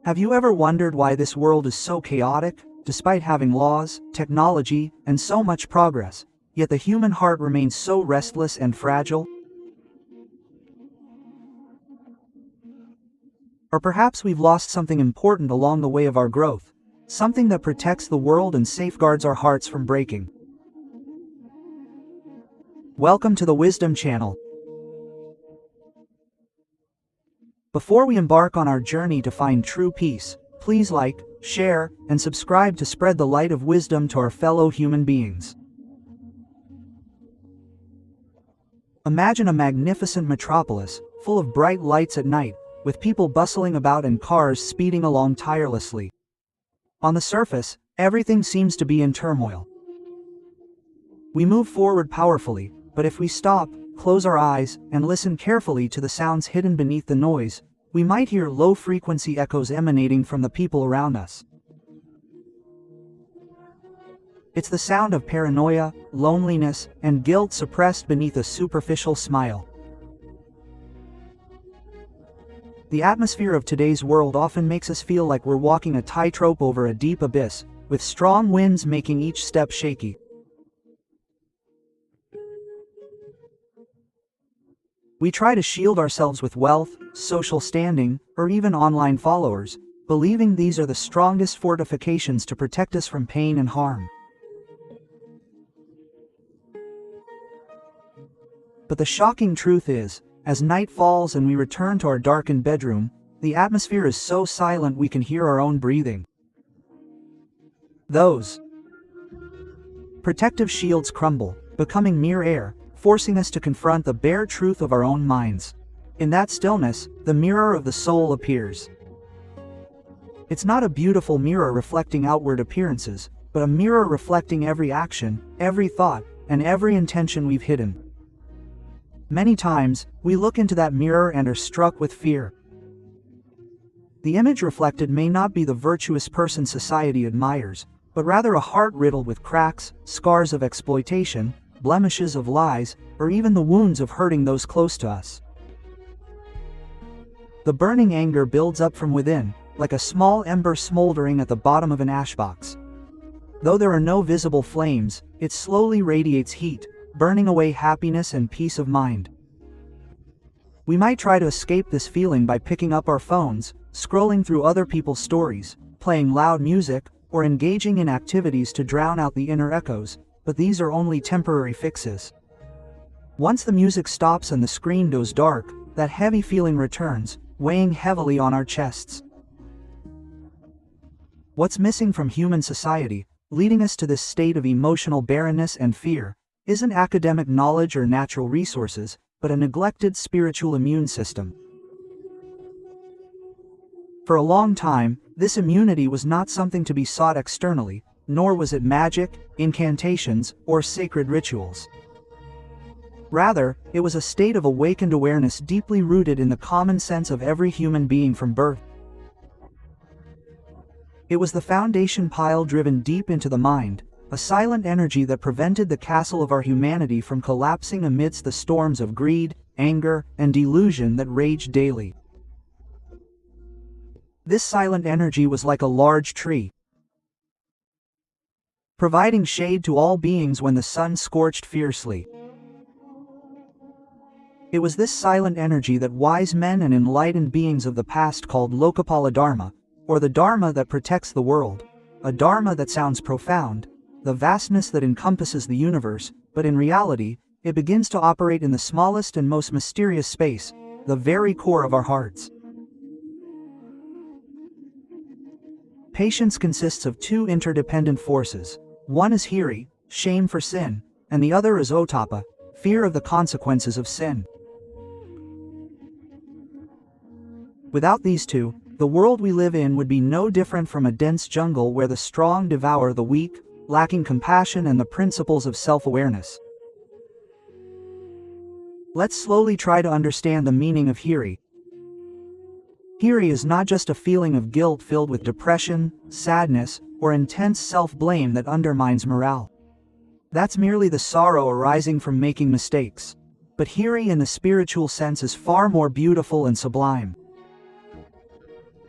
Have you ever wondered why this world is so chaotic, despite having laws, technology, and so much progress, yet the human heart remains so restless and fragile? Or perhaps we've lost something important along the way of our growth, something that protects the world and safeguards our hearts from breaking. Welcome to the Wisdom Channel. Before we embark on our journey to find true peace, please like, share, and subscribe to spread the light of wisdom to our fellow human beings. Imagine a magnificent metropolis, full of bright lights at night, with people bustling about and cars speeding along tirelessly. On the surface, everything seems to be in turmoil. We move forward powerfully, but if we stop, close our eyes, and listen carefully to the sounds hidden beneath the noise, we might hear low-frequency echoes emanating from the people around us. It's the sound of paranoia, loneliness, and guilt suppressed beneath a superficial smile. The atmosphere of today's world often makes us feel like we're walking a tightrope over a deep abyss, with strong winds making each step shaky. We try to shield ourselves with wealth, social standing, or even online followers, believing these are the strongest fortifications to protect us from pain and harm. But the shocking truth is, as night falls and we return to our darkened bedroom, the atmosphere is so silent we can hear our own breathing. Those protective shields crumble, becoming mere air, forcing us to confront the bare truth of our own minds. In that stillness, the mirror of the soul appears. It's not a beautiful mirror reflecting outward appearances, but a mirror reflecting every action, every thought, and every intention we've hidden. Many times, we look into that mirror and are struck with fear. The image reflected may not be the virtuous person society admires, but rather a heart riddled with cracks, scars of exploitation, blemishes of lies, or even the wounds of hurting those close to us. The burning anger builds up from within, like a small ember smoldering at the bottom of an ashbox. Though there are no visible flames, it slowly radiates heat, burning away happiness and peace of mind. We might try to escape this feeling by picking up our phones, scrolling through other people's stories, playing loud music, or engaging in activities to drown out the inner echoes, but these are only temporary fixes. Once the music stops and the screen goes dark, that heavy feeling returns, weighing heavily on our chests. What's missing from human society, leading us to this state of emotional barrenness and fear, isn't academic knowledge or natural resources, but a neglected spiritual immune system. For a long time, this immunity was not something to be sought externally, nor was it magic, incantations, or sacred rituals. Rather, it was a state of awakened awareness deeply rooted in the common sense of every human being from birth. It was the foundation pile driven deep into the mind, a silent energy that prevented the castle of our humanity from collapsing amidst the storms of greed, anger, and delusion that raged daily. This silent energy was like a large tree, providing shade to all beings when the sun scorched fiercely. It was this silent energy that wise men and enlightened beings of the past called Lokapala Dharma, or the Dharma that protects the world, a Dharma that sounds profound, the vastness that encompasses the universe, but in reality, it begins to operate in the smallest and most mysterious space, the very core of our hearts. Patience consists of two interdependent forces. One is hiri, shame for sin, and the other is otapa, fear of the consequences of sin. Without these two, the world we live in would be no different from a dense jungle where the strong devour the weak, lacking compassion and the principles of self-awareness. Let's slowly try to understand the meaning of hiri. Hiri is not just a feeling of guilt filled with depression, sadness, or intense self-blame that undermines morale. That's merely the sorrow arising from making mistakes. But hiri in the spiritual sense is far more beautiful and sublime.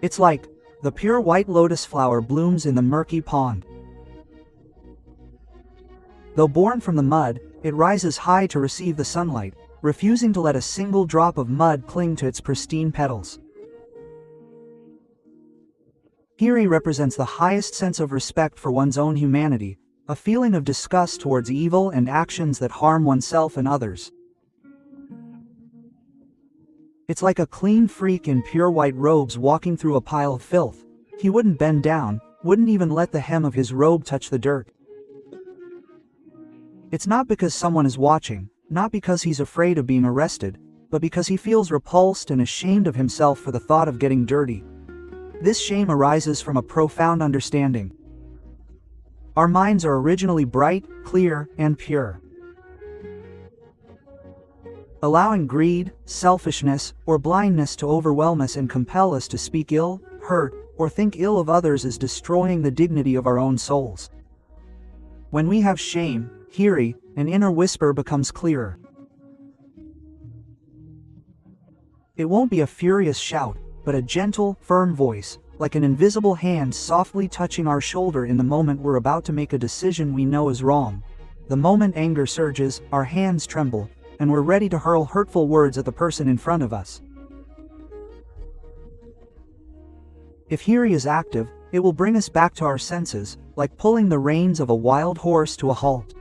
It's like The pure white lotus flower blooms in the murky pond. Though born from the mud, it rises high to receive the sunlight, refusing to let a single drop of mud cling to its pristine petals. Hiri represents the highest sense of respect for one's own humanity, a feeling of disgust towards evil and actions that harm oneself and others. It's like a clean freak in pure white robes walking through a pile of filth. He wouldn't bend down, wouldn't even let the hem of his robe touch the dirt. It's not because someone is watching, not because he's afraid of being arrested, but because he feels repulsed and ashamed of himself for the thought of getting dirty. This shame arises from a profound understanding. Our minds are originally bright, clear, and pure. Allowing greed, selfishness, or blindness to overwhelm us and compel us to speak ill, hurt, or think ill of others is destroying the dignity of our own souls. When we have shame, Hiri, an inner whisper becomes clearer. It won't be a furious shout, but a gentle, firm voice, like an invisible hand softly touching our shoulder in the moment we're about to make a decision we know is wrong. The moment anger surges, our hands tremble, and we're ready to hurl hurtful words at the person in front of us. If Hiri is active, it will bring us back to our senses, like pulling the reins of a wild horse to a halt.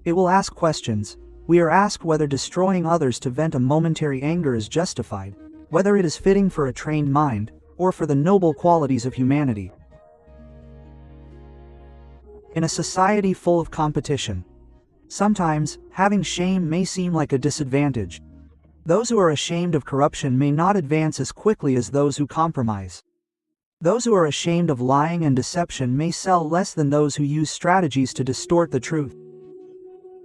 It will ask questions. We are asked whether destroying others to vent a momentary anger is justified, whether it is fitting for a trained mind, or for the noble qualities of humanity. In a society full of competition, sometimes, having shame may seem like a disadvantage. Those who are ashamed of corruption may not advance as quickly as those who compromise. Those who are ashamed of lying and deception may sell less than those who use strategies to distort the truth.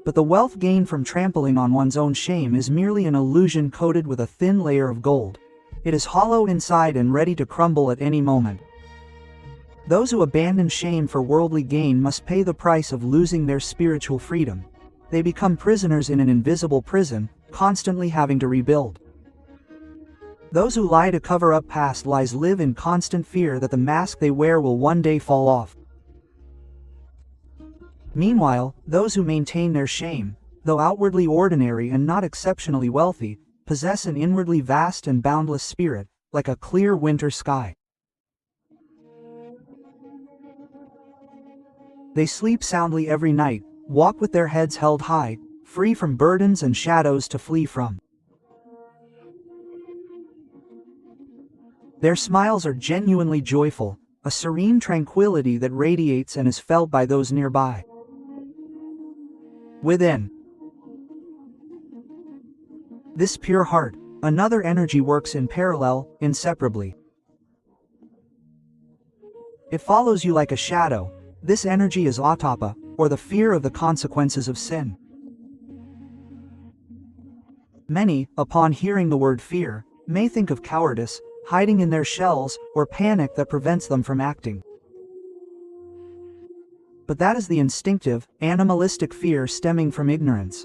But the wealth gained from trampling on one's own shame is merely an illusion coated with a thin layer of gold. It is hollow inside and ready to crumble at any moment. Those who abandon shame for worldly gain must pay the price of losing their spiritual freedom. They become prisoners in an invisible prison, constantly having to rebuild. Those who lie to cover up past lies live in constant fear that the mask they wear will one day fall off. Meanwhile, those who maintain their shame, though outwardly ordinary and not exceptionally wealthy, possess an inwardly vast and boundless spirit, like a clear winter sky. They sleep soundly every night, walk with their heads held high, free from burdens and shadows to flee from. Their smiles are genuinely joyful, a serene tranquility that radiates and is felt by those nearby. Within this pure heart, another energy works in parallel, inseparably. It follows you like a shadow. This energy is atapa, or the fear of the consequences of sin. Many, upon hearing the word fear, may think of cowardice, hiding in their shells, or panic that prevents them from acting. But that is the instinctive, animalistic fear stemming from ignorance.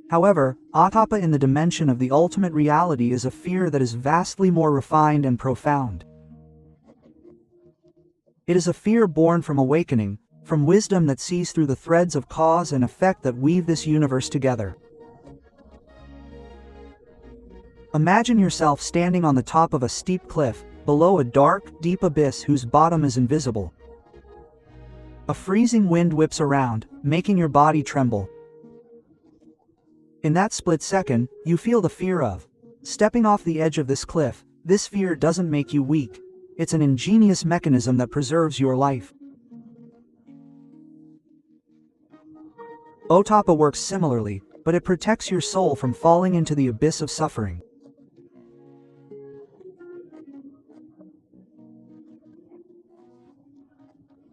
However, atapa in the dimension of the ultimate reality is a fear that is vastly more refined and profound. It is a fear born from awakening, from wisdom that sees through the threads of cause and effect that weave this universe together. Imagine yourself standing on the top of a steep cliff, below a dark, deep abyss whose bottom is invisible. A freezing wind whips around, making your body tremble. In that split second, you feel the fear of stepping off the edge of this cliff. This fear doesn't make you weak. It's an ingenious mechanism that preserves your life. Otapa works similarly, but it protects your soul from falling into the abyss of suffering.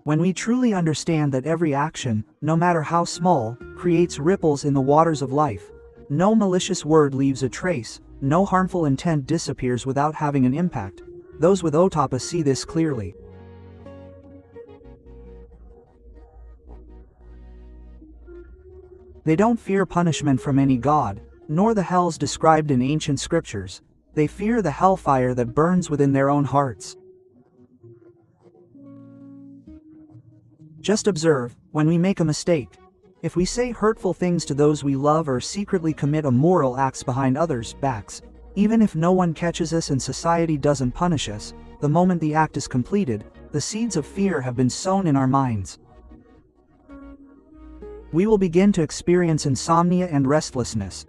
When we truly understand that every action, no matter how small, creates ripples in the waters of life, no malicious word leaves a trace, no harmful intent disappears without having an impact, those with Otapa see this clearly. They don't fear punishment from any god, nor the hells described in ancient scriptures. They fear the hellfire that burns within their own hearts. Just observe, when we make a mistake. If we say hurtful things to those we love or secretly commit immoral acts behind others' backs, even if no one catches us and society doesn't punish us, the moment the act is completed, the seeds of fear have been sown in our minds. We will begin to experience insomnia and restlessness.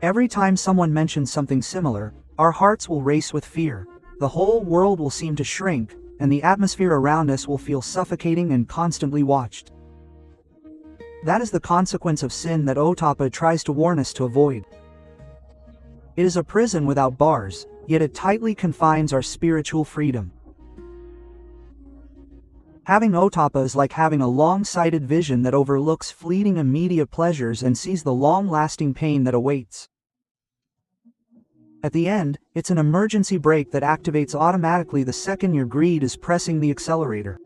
Every time someone mentions something similar, our hearts will race with fear. The whole world will seem to shrink, and the atmosphere around us will feel suffocating and constantly watched. That is the consequence of sin that Otapa tries to warn us to avoid. It is a prison without bars, yet it tightly confines our spiritual freedom. Having Otapa is like having a long-sighted vision that overlooks fleeting immediate pleasures and sees the long-lasting pain that awaits. At the end, it's an emergency brake that activates automatically the second your greed is pressing the accelerator.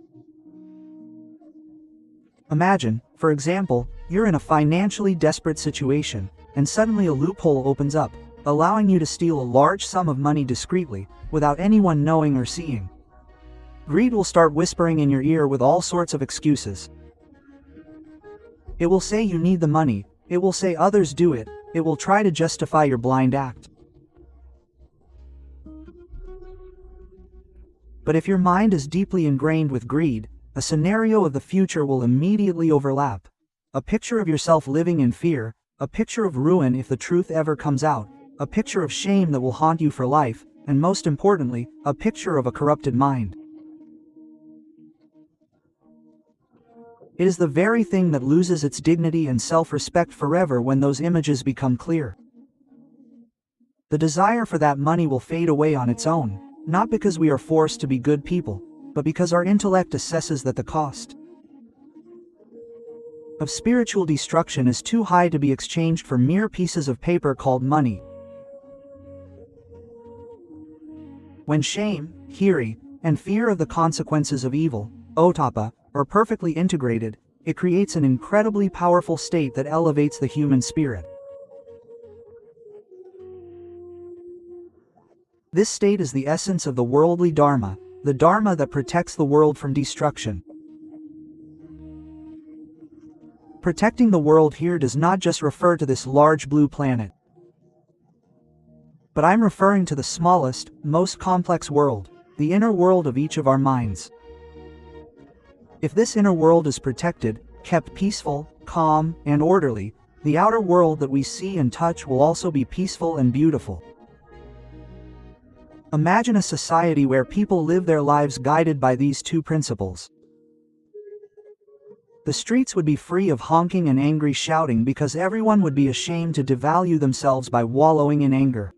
Imagine, for example, you're in a financially desperate situation, and suddenly a loophole opens up, allowing you to steal a large sum of money discreetly, without anyone knowing or seeing. Greed will start whispering in your ear with all sorts of excuses. It will say you need the money, it will say others do it, it will try to justify your blind act. But if your mind is deeply ingrained with greed, a scenario of the future will immediately overlap. A picture of yourself living in fear, a picture of ruin if the truth ever comes out, a picture of shame that will haunt you for life, and most importantly, a picture of a corrupted mind. It is the very thing that loses its dignity and self-respect forever when those images become clear. The desire for that money will fade away on its own, not because we are forced to be good people, but because our intellect assesses that the cost of spiritual destruction is too high to be exchanged for mere pieces of paper called money. When shame, hiri, and fear of the consequences of evil, otapa, are perfectly integrated, it creates an incredibly powerful state that elevates the human spirit. This state is the essence of the worldly dharma, the dharma that protects the world from destruction. Protecting the world here does not just refer to this large blue planet. But I'm referring to the smallest, most complex world, the inner world of each of our minds. If this inner world is protected, kept peaceful, calm, and orderly, the outer world that we see and touch will also be peaceful and beautiful. Imagine a society where people live their lives guided by these two principles. The streets would be free of honking and angry shouting because everyone would be ashamed to devalue themselves by wallowing in anger.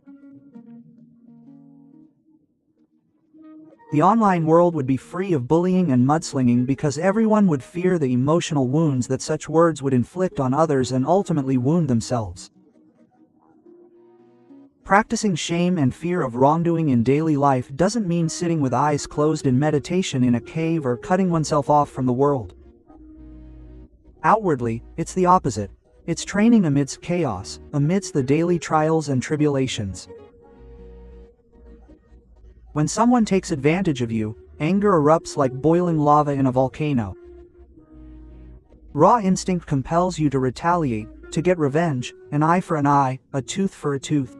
The online world would be free of bullying and mudslinging because everyone would fear the emotional wounds that such words would inflict on others and ultimately wound themselves. Practicing shame and fear of wrongdoing in daily life doesn't mean sitting with eyes closed in meditation in a cave or cutting oneself off from the world. Outwardly, it's the opposite. It's training amidst chaos, amidst the daily trials and tribulations. When someone takes advantage of you, anger erupts like boiling lava in a volcano. Raw instinct compels you to retaliate, to get revenge, an eye for an eye, a tooth for a tooth.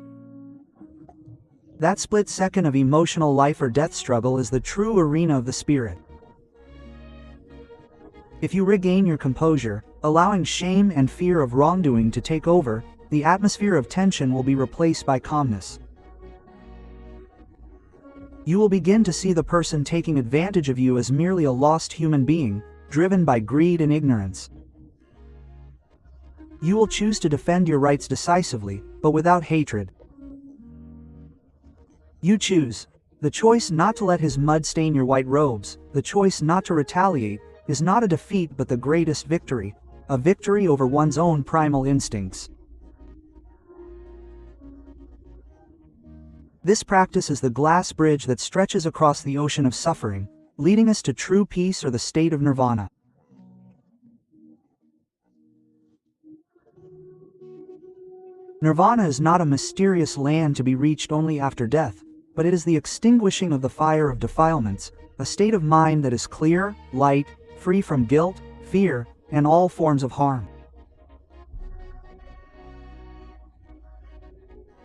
That split second of emotional life or death struggle is the true arena of the spirit. If you regain your composure, allowing shame and fear of wrongdoing to take over, the atmosphere of tension will be replaced by calmness. You will begin to see the person taking advantage of you as merely a lost human being, driven by greed and ignorance. You will choose to defend your rights decisively, but without hatred. You choose. The choice not to let his mud stain your white robes, the choice not to retaliate, is not a defeat but the greatest victory, a victory over one's own primal instincts. This practice is the glass bridge that stretches across the ocean of suffering, leading us to true peace or the state of nirvana. Nirvana is not a mysterious land to be reached only after death, but it is the extinguishing of the fire of defilements, a state of mind that is clear, light, free from guilt, fear, and all forms of harm.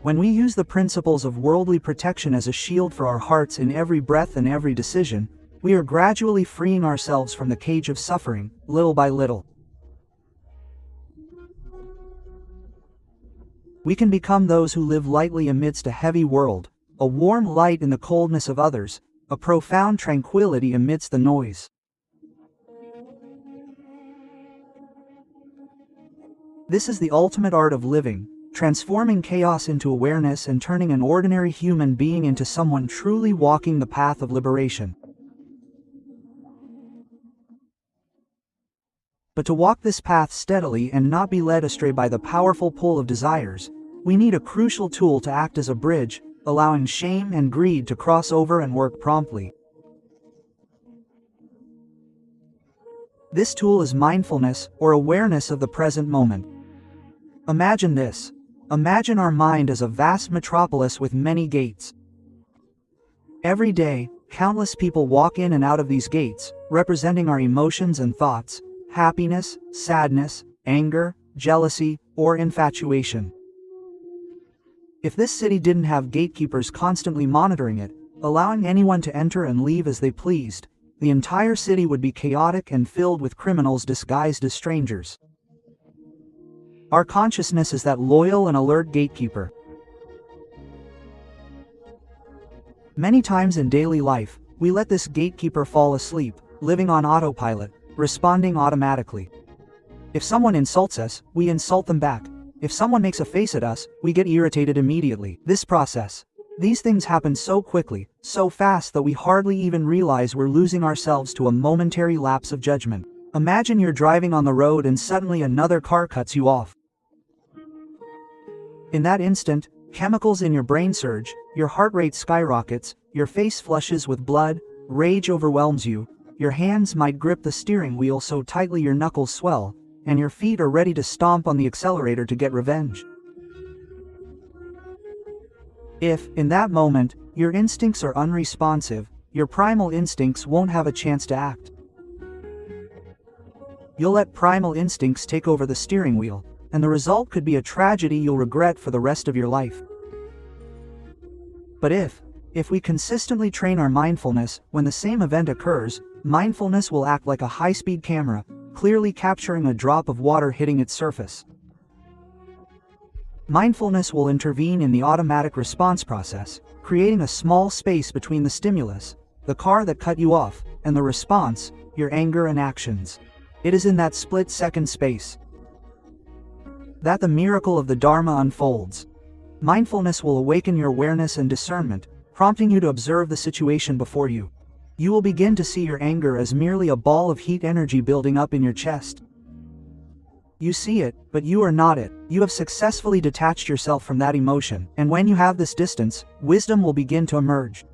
When we use the principles of worldly protection as a shield for our hearts in every breath and every decision, we are gradually freeing ourselves from the cage of suffering, little by little. We can become those who live lightly amidst a heavy world, a warm light in the coldness of others, a profound tranquility amidst the noise. This is the ultimate art of living, transforming chaos into awareness and turning an ordinary human being into someone truly walking the path of liberation. But to walk this path steadily and not be led astray by the powerful pull of desires, we need a crucial tool to act as a bridge, allowing shame and greed to cross over and work promptly. This tool is mindfulness, or awareness of the present moment. Imagine this. Imagine our mind as a vast metropolis with many gates. Every day, countless people walk in and out of these gates, representing our emotions and thoughts, happiness, sadness, anger, jealousy, or infatuation. If this city didn't have gatekeepers constantly monitoring it, allowing anyone to enter and leave as they pleased, the entire city would be chaotic and filled with criminals disguised as strangers. Our consciousness is that loyal and alert gatekeeper. Many times in daily life, we let this gatekeeper fall asleep, living on autopilot, responding automatically. If someone insults us, we insult them back. If someone makes a face at us, we get irritated immediately. These things happen so quickly, so fast that we hardly even realize we're losing ourselves to a momentary lapse of judgment. Imagine you're driving on the road and suddenly another car cuts you off. In that instant, chemicals in your brain surge, your heart rate skyrockets, your face flushes with blood, rage overwhelms you, your hands might grip the steering wheel so tightly your knuckles swell, and your feet are ready to stomp on the accelerator to get revenge. If, in that moment, your instincts are unresponsive, your primal instincts won't have a chance to act. You'll let primal instincts take over the steering wheel, and the result could be a tragedy you'll regret for the rest of your life. But if we consistently train our mindfulness, when the same event occurs, mindfulness will act like a high-speed camera, clearly capturing a drop of water hitting its surface. Mindfulness will intervene in the automatic response process, creating a small space between the stimulus, the car that cut you off, and the response, your anger and actions. It is in that split-second space that the miracle of the Dharma unfolds. Mindfulness will awaken your awareness and discernment, prompting you to observe the situation before you. You will begin to see your anger as merely a ball of heat energy building up in your chest. You see it, but you are not it. You have successfully detached yourself from that emotion, and when you have this distance, wisdom will begin to emerge.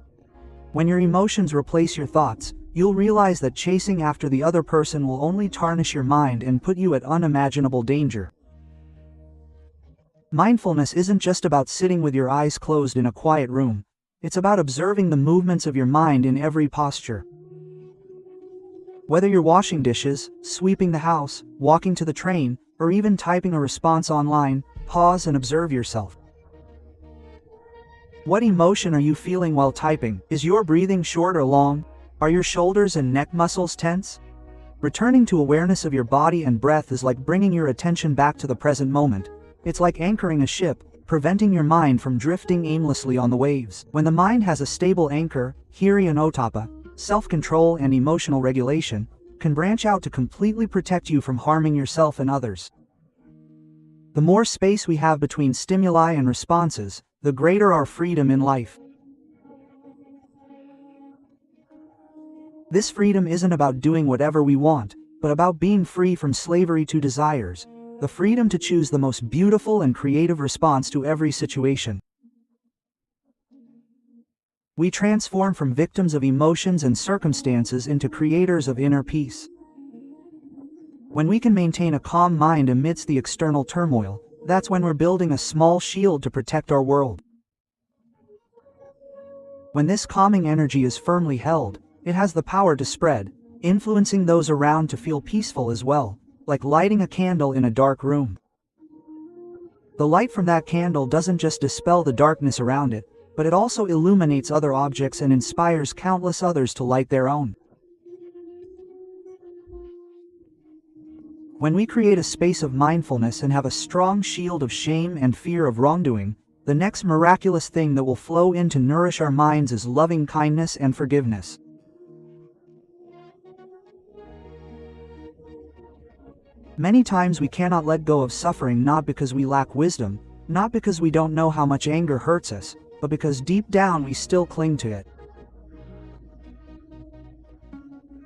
When your emotions replace your thoughts, you'll realize that chasing after the other person will only tarnish your mind and put you at unimaginable danger. Mindfulness isn't just about sitting with your eyes closed in a quiet room. It's about observing the movements of your mind in every posture. Whether you're washing dishes, sweeping the house, walking to the train, or even typing a response online, pause and observe yourself. What emotion are you feeling while typing? Is your breathing short or long? Are your shoulders and neck muscles tense? Returning to awareness of your body and breath is like bringing your attention back to the present moment. It's like anchoring a ship, preventing your mind from drifting aimlessly on the waves. When the mind has a stable anchor, hiri and otapa, self-control and emotional regulation, can branch out to completely protect you from harming yourself and others. The more space we have between stimuli and responses, the greater our freedom in life. This freedom isn't about doing whatever we want, but about being free from slavery to desires, the freedom to choose the most beautiful and creative response to every situation. We transform from victims of emotions and circumstances into creators of inner peace. When we can maintain a calm mind amidst the external turmoil, that's when we're building a small shield to protect our world. When this calming energy is firmly held, it has the power to spread, influencing those around to feel peaceful as well, like lighting a candle in a dark room. The light from that candle doesn't just dispel the darkness around it, but it also illuminates other objects and inspires countless others to light their own. When we create a space of mindfulness and have a strong shield of shame and fear of wrongdoing, the next miraculous thing that will flow in to nourish our minds is loving kindness and forgiveness. Many times we cannot let go of suffering not because we lack wisdom, not because we don't know how much anger hurts us, but because deep down we still cling to it.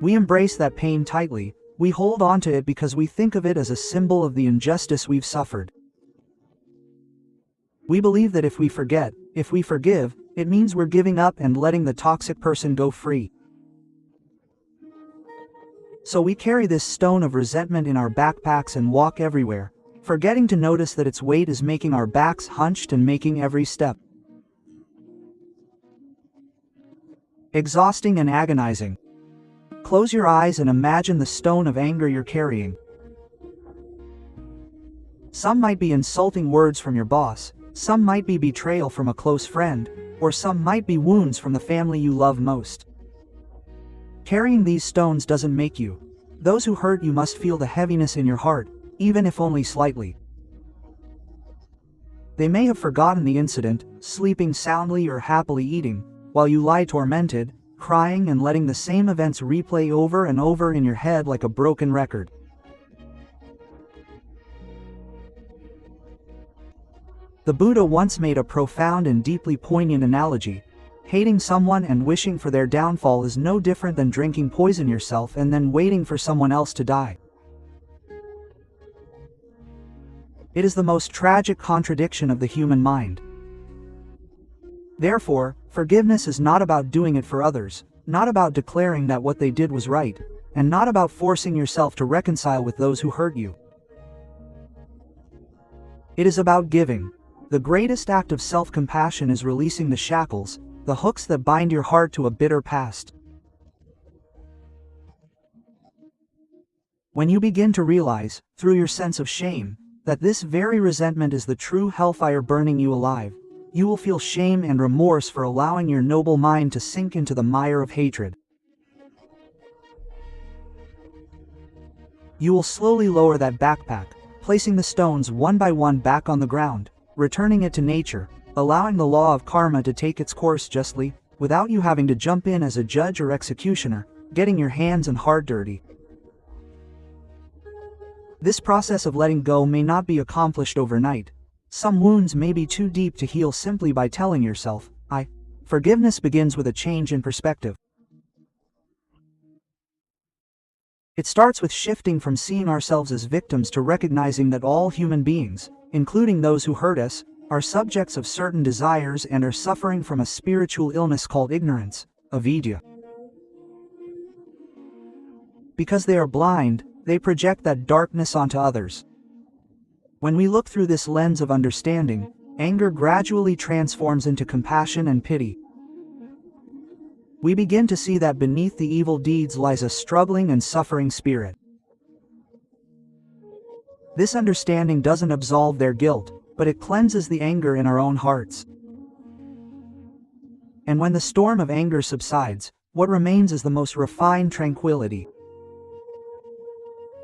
We embrace that pain tightly. We hold on to it because we think of it as a symbol of the injustice we've suffered. We believe that if we forget, if we forgive, it means we're giving up and letting the toxic person go free. So we carry this stone of resentment in our backpacks and walk everywhere, forgetting to notice that its weight is making our backs hunched and making every step exhausting and agonizing. Close your eyes and imagine the stone of anger you're carrying. Some might be insulting words from your boss, some might be betrayal from a close friend, or some might be wounds from the family you love most. Carrying these stones doesn't make you. Those who hurt you must feel the heaviness in your heart, even if only slightly. They may have forgotten the incident, sleeping soundly or happily eating, while you lie tormented, crying and letting the same events replay over and over in your head like a broken record. The Buddha once made a profound and deeply poignant analogy. Hating someone and wishing for their downfall is no different than drinking poison yourself and then waiting for someone else to die. It is the most tragic contradiction of the human mind. Therefore, forgiveness is not about doing it for others, not about declaring that what they did was right, and not about forcing yourself to reconcile with those who hurt you. It is about giving. The greatest act of self-compassion is releasing the shackles, the hooks that bind your heart to a bitter past. When you begin to realize, through your sense of shame, that this very resentment is the true hellfire burning you alive, you will feel shame and remorse for allowing your noble mind to sink into the mire of hatred. You will slowly lower that backpack, placing the stones one by one back on the ground, returning it to nature, allowing the law of karma to take its course justly, without you having to jump in as a judge or executioner, getting your hands and heart dirty. This process of letting go may not be accomplished overnight. Some wounds may be too deep to heal simply by telling yourself, Forgiveness begins with a change in perspective. It starts with shifting from seeing ourselves as victims to recognizing that all human beings, including those who hurt us, are subjects of certain desires and are suffering from a spiritual illness called ignorance, avidya. Because they are blind, they project that darkness onto others. When we look through this lens of understanding, anger gradually transforms into compassion and pity. We begin to see that beneath the evil deeds lies a struggling and suffering spirit. This understanding doesn't absolve their guilt, but it cleanses the anger in our own hearts. And when the storm of anger subsides, what remains is the most refined tranquility.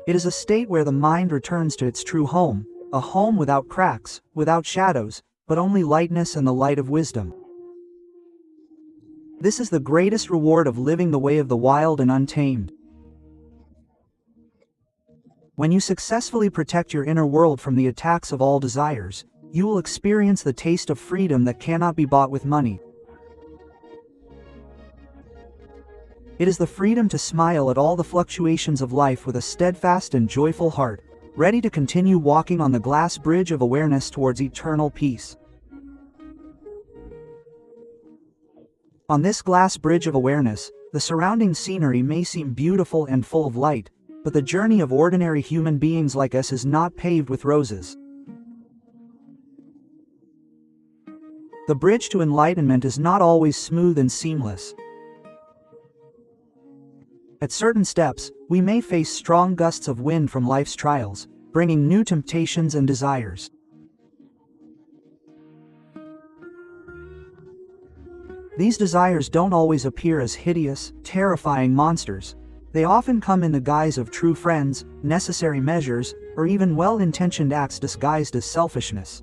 It is a state where the mind returns to its true home, a home without cracks, without shadows, but only lightness and the light of wisdom. This is the greatest reward of living the way of the wild and untamed. When you successfully protect your inner world from the attacks of all desires, you will experience the taste of freedom that cannot be bought with money. It is the freedom to smile at all the fluctuations of life with a steadfast and joyful heart, ready to continue walking on the glass bridge of awareness towards eternal peace. On this glass bridge of awareness, the surrounding scenery may seem beautiful and full of light, but the journey of ordinary human beings like us is not paved with roses. The bridge to enlightenment is not always smooth and seamless. At certain steps, we may face strong gusts of wind from life's trials, bringing new temptations and desires. These desires don't always appear as hideous, terrifying monsters. They often come in the guise of true friends, necessary measures, or even well-intentioned acts disguised as selfishness.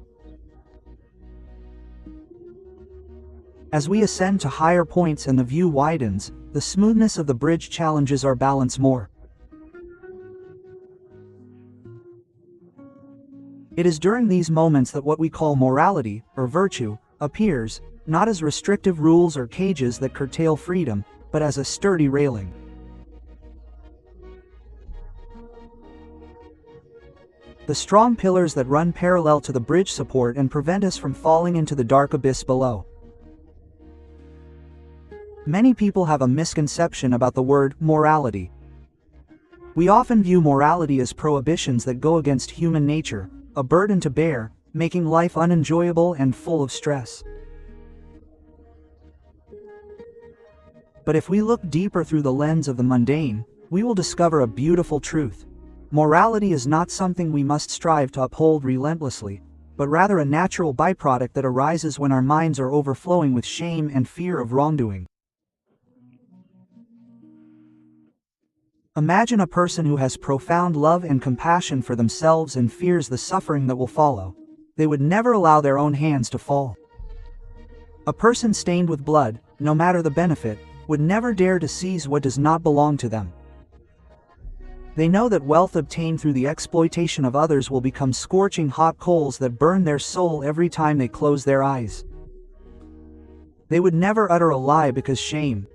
As we ascend to higher points and the view widens, the smoothness of the bridge challenges our balance more. It is during these moments that what we call morality, or virtue, appears, not as restrictive rules or cages that curtail freedom, but as a sturdy railing. The strong pillars that run parallel to the bridge support and prevent us from falling into the dark abyss below. Many people have a misconception about the word morality. We often view morality as prohibitions that go against human nature, a burden to bear, making life unenjoyable and full of stress. But if we look deeper through the lens of the mundane, we will discover a beautiful truth. Morality is not something we must strive to uphold relentlessly, but rather a natural byproduct that arises when our minds are overflowing with shame and fear of wrongdoing. Imagine a person who has profound love and compassion for themselves and fears the suffering that will follow. They would never allow their own hands to fall. A person stained with blood, no matter the benefit, would never dare to seize what does not belong to them. They know that wealth obtained through the exploitation of others will become scorching hot coals that burn their soul every time they close their eyes. They would never utter a lie because shame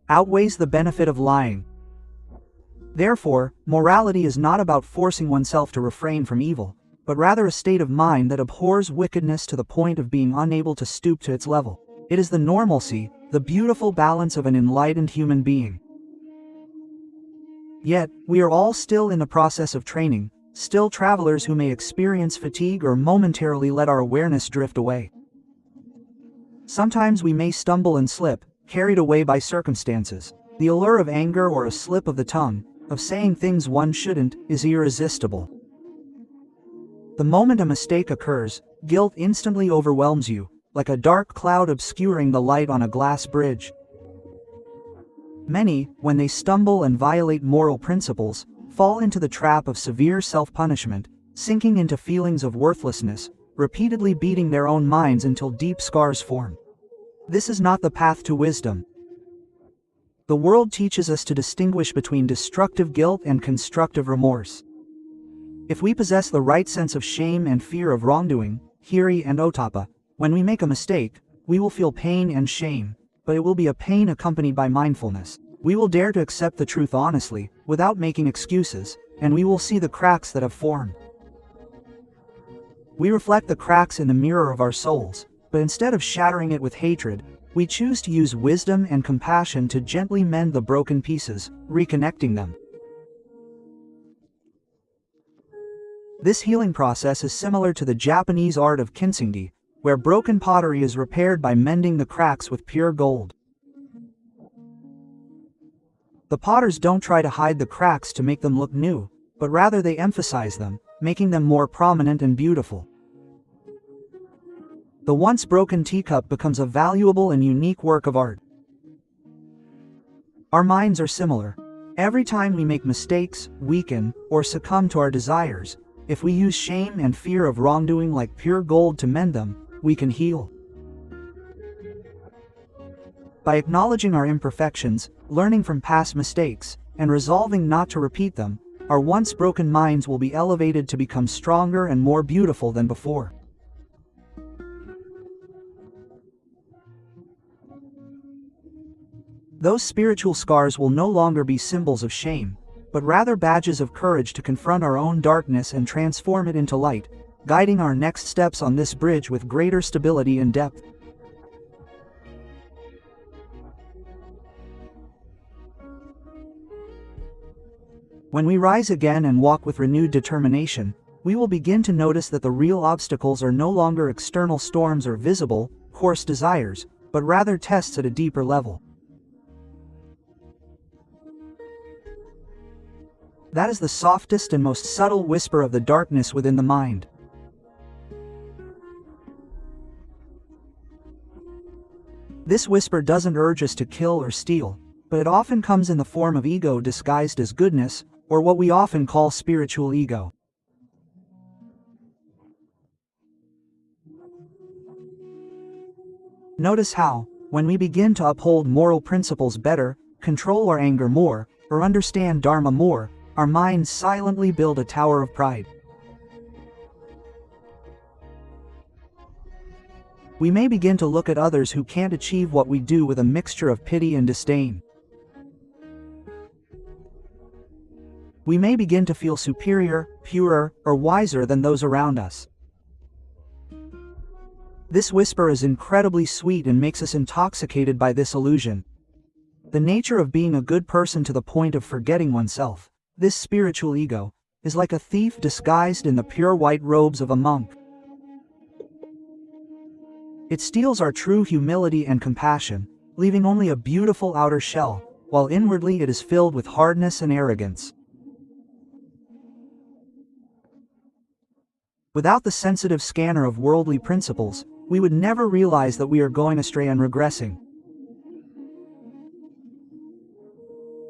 outweighs the benefit of lying. Therefore, morality is not about forcing oneself to refrain from evil, but rather a state of mind that abhors wickedness to the point of being unable to stoop to its level. It is the normalcy, the beautiful balance of an enlightened human being. Yet, we are all still in the process of training, still travelers who may experience fatigue or momentarily let our awareness drift away. Sometimes we may stumble and slip, carried away by circumstances. The allure of anger or a slip of the tongue, of saying things one shouldn't, is irresistible. The moment a mistake occurs, guilt instantly overwhelms you, like a dark cloud obscuring the light on a glass bridge. Many, when they stumble and violate moral principles, fall into the trap of severe self-punishment, sinking into feelings of worthlessness, repeatedly beating their own minds until deep scars form. This is not the path to wisdom. The world teaches us to distinguish between destructive guilt and constructive remorse. If we possess the right sense of shame and fear of wrongdoing, hiri and otapa, when we make a mistake, we will feel pain and shame, but it will be a pain accompanied by mindfulness. We will dare to accept the truth honestly, without making excuses, and we will see the cracks that have formed. We reflect the cracks in the mirror of our souls, but instead of shattering it with hatred, we choose to use wisdom and compassion to gently mend the broken pieces, reconnecting them. This healing process is similar to the Japanese art of kintsugi, where broken pottery is repaired by mending the cracks with pure gold. The potters don't try to hide the cracks to make them look new, but rather they emphasize them, making them more prominent and beautiful. The once broken teacup becomes a valuable and unique work of art. Our minds are similar. Every time we make mistakes, weaken, or succumb to our desires, if we use shame and fear of wrongdoing like pure gold to mend them, we can heal. By acknowledging our imperfections, learning from past mistakes, and resolving not to repeat them, our once broken minds will be elevated to become stronger and more beautiful than before. Those spiritual scars will no longer be symbols of shame, but rather badges of courage to confront our own darkness and transform it into light, guiding our next steps on this bridge with greater stability and depth. When we rise again and walk with renewed determination, we will begin to notice that the real obstacles are no longer external storms or visible, coarse desires, but rather tests at a deeper level. That is the softest and most subtle whisper of the darkness within the mind. This whisper doesn't urge us to kill or steal, but it often comes in the form of ego disguised as goodness, or what we often call spiritual ego. Notice how, when we begin to uphold moral principles better, control our anger more, or understand Dharma more, our minds silently build a tower of pride. We may begin to look at others who can't achieve what we do with a mixture of pity and disdain. We may begin to feel superior, purer, or wiser than those around us. This whisper is incredibly sweet and makes us intoxicated by this illusion. The nature of being a good person to the point of forgetting oneself, this spiritual ego, is like a thief disguised in the pure white robes of a monk. It steals our true humility and compassion, leaving only a beautiful outer shell, while inwardly it is filled with hardness and arrogance. Without the sensitive scanner of worldly principles, we would never realize that we are going astray and regressing.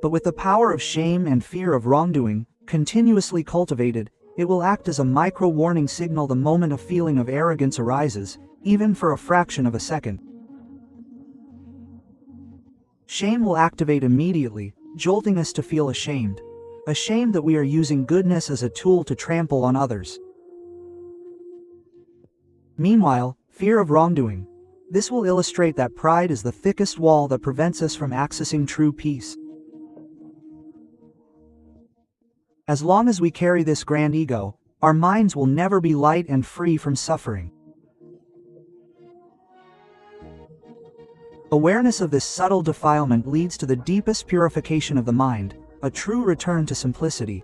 But with the power of shame and fear of wrongdoing, continuously cultivated, it will act as a micro-warning signal the moment a feeling of arrogance arises, even for a fraction of a second. Shame will activate immediately, jolting us to feel ashamed. Ashamed that we are using goodness as a tool to trample on others. Meanwhile, fear of wrongdoing. This will illustrate that pride is the thickest wall that prevents us from accessing true peace. As long as we carry this grand ego, our minds will never be light and free from suffering. Awareness of this subtle defilement leads to the deepest purification of the mind, a true return to simplicity.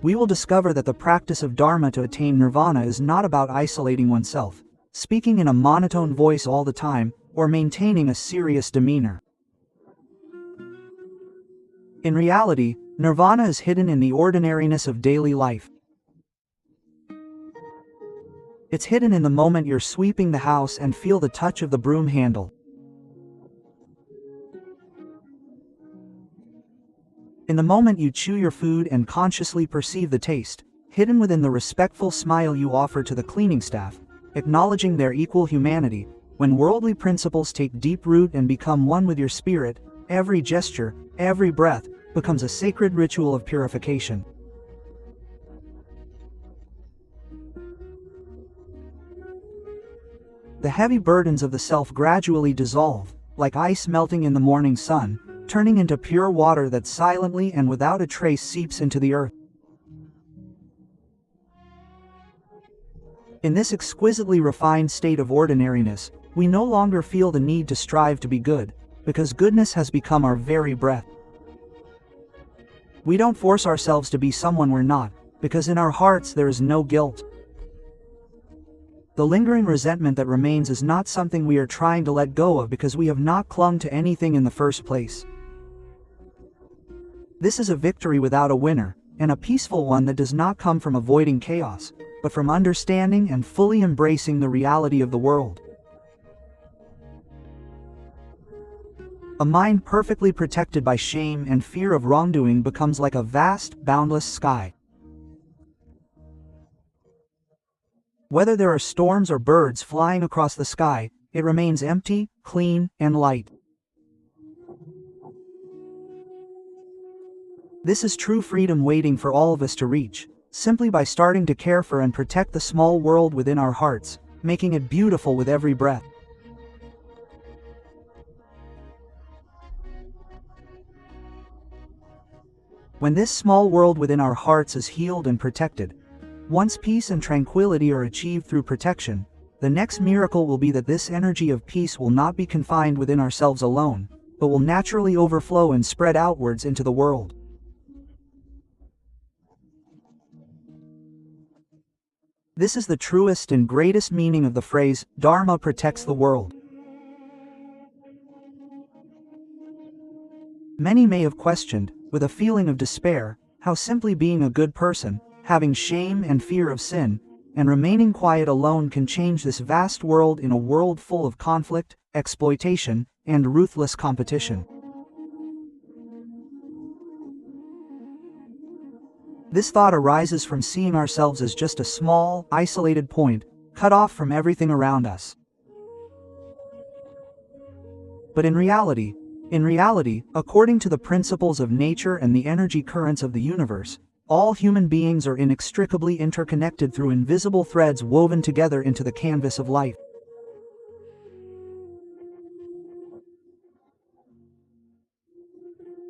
We will discover that the practice of Dharma to attain nirvana is not about isolating oneself, speaking in a monotone voice all the time, or maintaining a serious demeanor. In reality, nirvana is hidden in the ordinariness of daily life. It's hidden in the moment you're sweeping the house and feel the touch of the broom handle. In the moment you chew your food and consciously perceive the taste, hidden within the respectful smile you offer to the cleaning staff, acknowledging their equal humanity. When worldly principles take deep root and become one with your spirit, every gesture, every breath, becomes a sacred ritual of purification. The heavy burdens of the self gradually dissolve, like ice melting in the morning sun, turning into pure water that silently and without a trace seeps into the earth. In this exquisitely refined state of ordinariness, we no longer feel the need to strive to be good, because goodness has become our very breath. We don't force ourselves to be someone we're not, because in our hearts there is no guilt. The lingering resentment that remains is not something we are trying to let go of because we have not clung to anything in the first place. This is a victory without a winner, and a peaceful one that does not come from avoiding chaos, but from understanding and fully embracing the reality of the world. A mind perfectly protected by shame and fear of wrongdoing becomes like a vast, boundless sky. Whether there are storms or birds flying across the sky, it remains empty, clean, and light. This is true freedom waiting for all of us to reach, simply by starting to care for and protect the small world within our hearts, making it beautiful with every breath. When this small world within our hearts is healed and protected, once peace and tranquility are achieved through protection, the next miracle will be that this energy of peace will not be confined within ourselves alone, but will naturally overflow and spread outwards into the world. This is the truest and greatest meaning of the phrase, Dharma protects the world. Many may have questioned, with a feeling of despair, how simply being a good person, having shame and fear of sin, and remaining quiet alone can change this vast world in a world full of conflict, exploitation, and ruthless competition. This thought arises from seeing ourselves as just a small, isolated point, cut off from everything around us. But in reality, according to the principles of nature and the energy currents of the universe, all human beings are inextricably interconnected through invisible threads woven together into the canvas of life.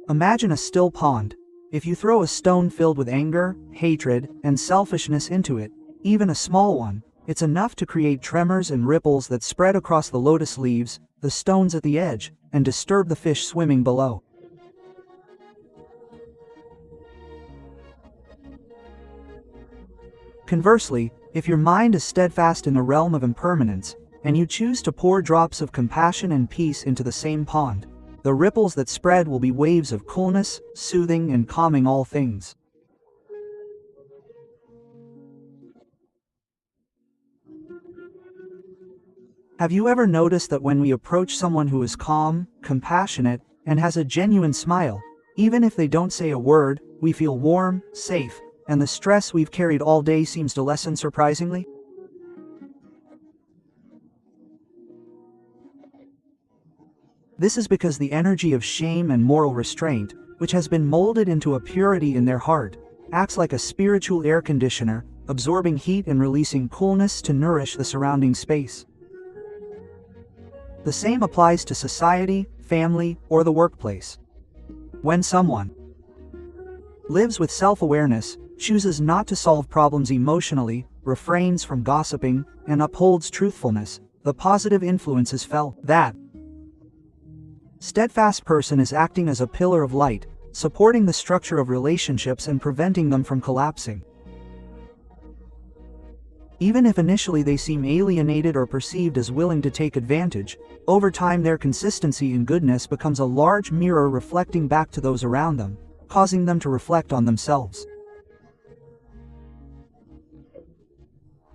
Imagine a still pond. If you throw a stone filled with anger, hatred, and selfishness into it, even a small one, it's enough to create tremors and ripples that spread across the lotus leaves, the stones at the edge, and disturb the fish swimming below. Conversely, if your mind is steadfast in the realm of impermanence, and you choose to pour drops of compassion and peace into the same pond, the ripples that spread will be waves of coolness, soothing and calming all things. Have you ever noticed that when we approach someone who is calm, compassionate, and has a genuine smile, even if they don't say a word, we feel warm, safe, and the stress we've carried all day seems to lessen surprisingly? This is because the energy of shame and moral restraint, which has been molded into a purity in their heart, acts like a spiritual air conditioner, absorbing heat and releasing coolness to nourish the surrounding space. The same applies to society, family, or the workplace. When someone lives with self-awareness, chooses not to solve problems emotionally, refrains from gossiping, and upholds truthfulness, the positive influence is felt. That steadfast person is acting as a pillar of light, supporting the structure of relationships and preventing them from collapsing. Even if initially they seem alienated or perceived as willing to take advantage, over time their consistency in goodness becomes a large mirror reflecting back to those around them, causing them to reflect on themselves.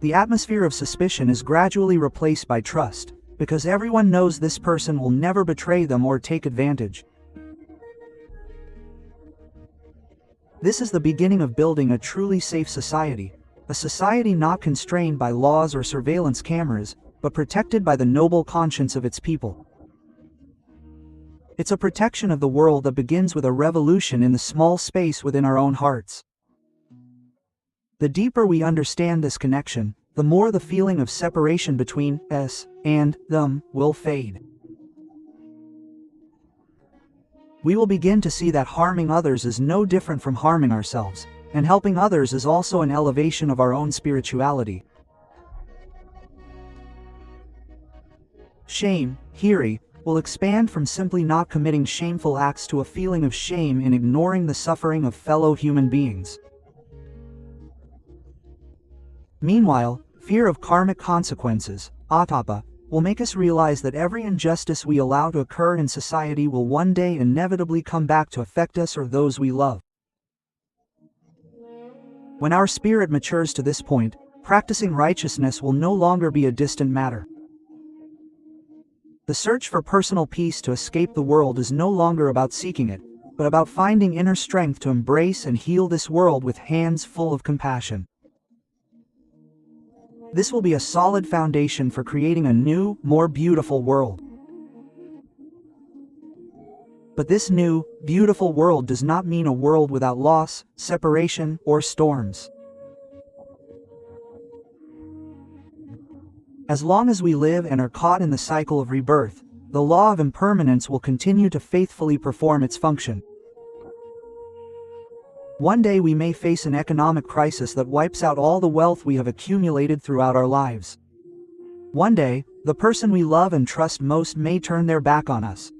The atmosphere of suspicion is gradually replaced by trust, because everyone knows this person will never betray them or take advantage. This is the beginning of building a truly safe society, a society not constrained by laws or surveillance cameras, but protected by the noble conscience of its people. It's a protection of the world that begins with a revolution in the small space within our own hearts. The deeper we understand this connection, the more the feeling of separation between us and them will fade. We will begin to see that harming others is no different from harming ourselves, and helping others is also an elevation of our own spirituality. Shame, hiri, will expand from simply not committing shameful acts to a feeling of shame in ignoring the suffering of fellow human beings. Meanwhile, fear of karmic consequences, atapa, will make us realize that every injustice we allow to occur in society will one day inevitably come back to affect us or those we love. When our spirit matures to this point, practicing righteousness will no longer be a distant matter. The search for personal peace to escape the world is no longer about seeking it, but about finding inner strength to embrace and heal this world with hands full of compassion. This will be a solid foundation for creating a new, more beautiful world. But this new, beautiful world does not mean a world without loss, separation, or storms. As long as we live and are caught in the cycle of rebirth, the law of impermanence will continue to faithfully perform its function. One day we may face an economic crisis that wipes out all the wealth we have accumulated throughout our lives. One day, the person we love and trust most may turn their back on us.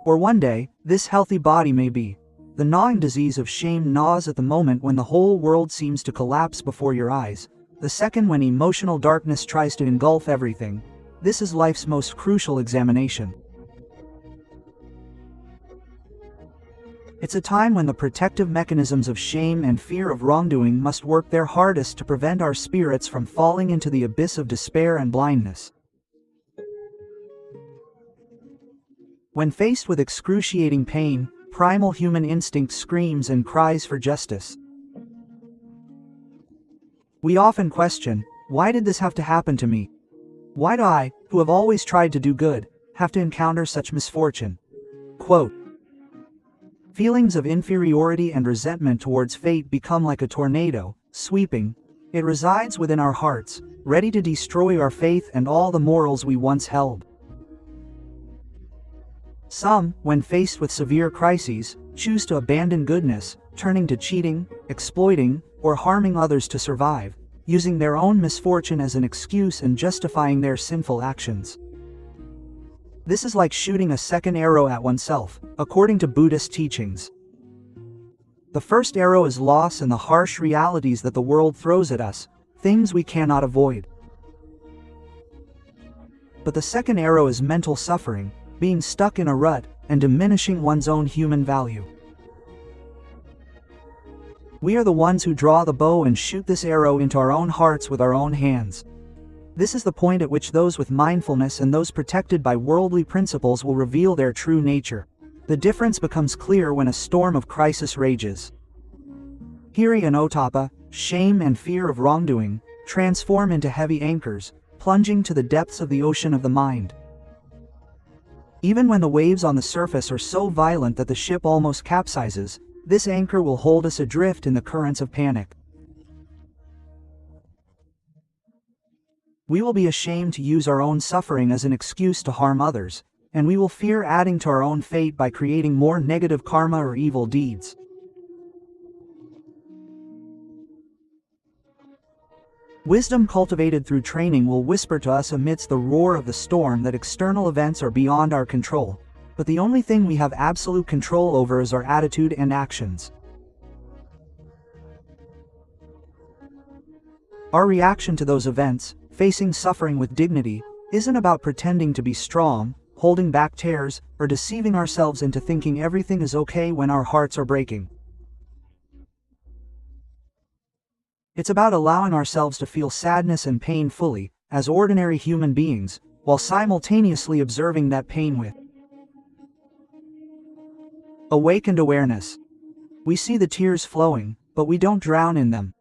Or one day, this healthy body may be. The gnawing disease of shame gnaws at the moment when the whole world seems to collapse before your eyes, the second when emotional darkness tries to engulf everything. This is life's most crucial examination. It's a time when the protective mechanisms of shame and fear of wrongdoing must work their hardest to prevent our spirits from falling into the abyss of despair and blindness. When faced with excruciating pain, primal human instinct screams and cries for justice. We often question, why did this have to happen to me? Why do I, who have always tried to do good, have to encounter such misfortune? Quote, feelings of inferiority and resentment towards fate become like a tornado, sweeping. It resides within our hearts, ready to destroy our faith and all the morals we once held. Some, when faced with severe crises, choose to abandon goodness, turning to cheating, exploiting, or harming others to survive, using their own misfortune as an excuse and justifying their sinful actions. This is like shooting a second arrow at oneself, according to Buddhist teachings. The first arrow is loss and the harsh realities that the world throws at us, things we cannot avoid. But the second arrow is mental suffering, being stuck in a rut, and diminishing one's own human value. We are the ones who draw the bow and shoot this arrow into our own hearts with our own hands. This is the point at which those with mindfulness and those protected by worldly principles will reveal their true nature. The difference becomes clear when a storm of crisis rages. Hiri and Otapa, shame and fear of wrongdoing, transform into heavy anchors, plunging to the depths of the ocean of the mind. Even when the waves on the surface are so violent that the ship almost capsizes, this anchor will hold us adrift in the currents of panic. We will be ashamed to use our own suffering as an excuse to harm others, and we will fear adding to our own fate by creating more negative karma or evil deeds. Wisdom cultivated through training will whisper to us amidst the roar of the storm that external events are beyond our control, but the only thing we have absolute control over is our attitude and actions. Our reaction to those events, facing suffering with dignity, isn't about pretending to be strong, holding back tears, or deceiving ourselves into thinking everything is okay when our hearts are breaking. It's about allowing ourselves to feel sadness and pain fully, as ordinary human beings, while simultaneously observing that pain with awakened awareness. We see the tears flowing, but we don't drown in them.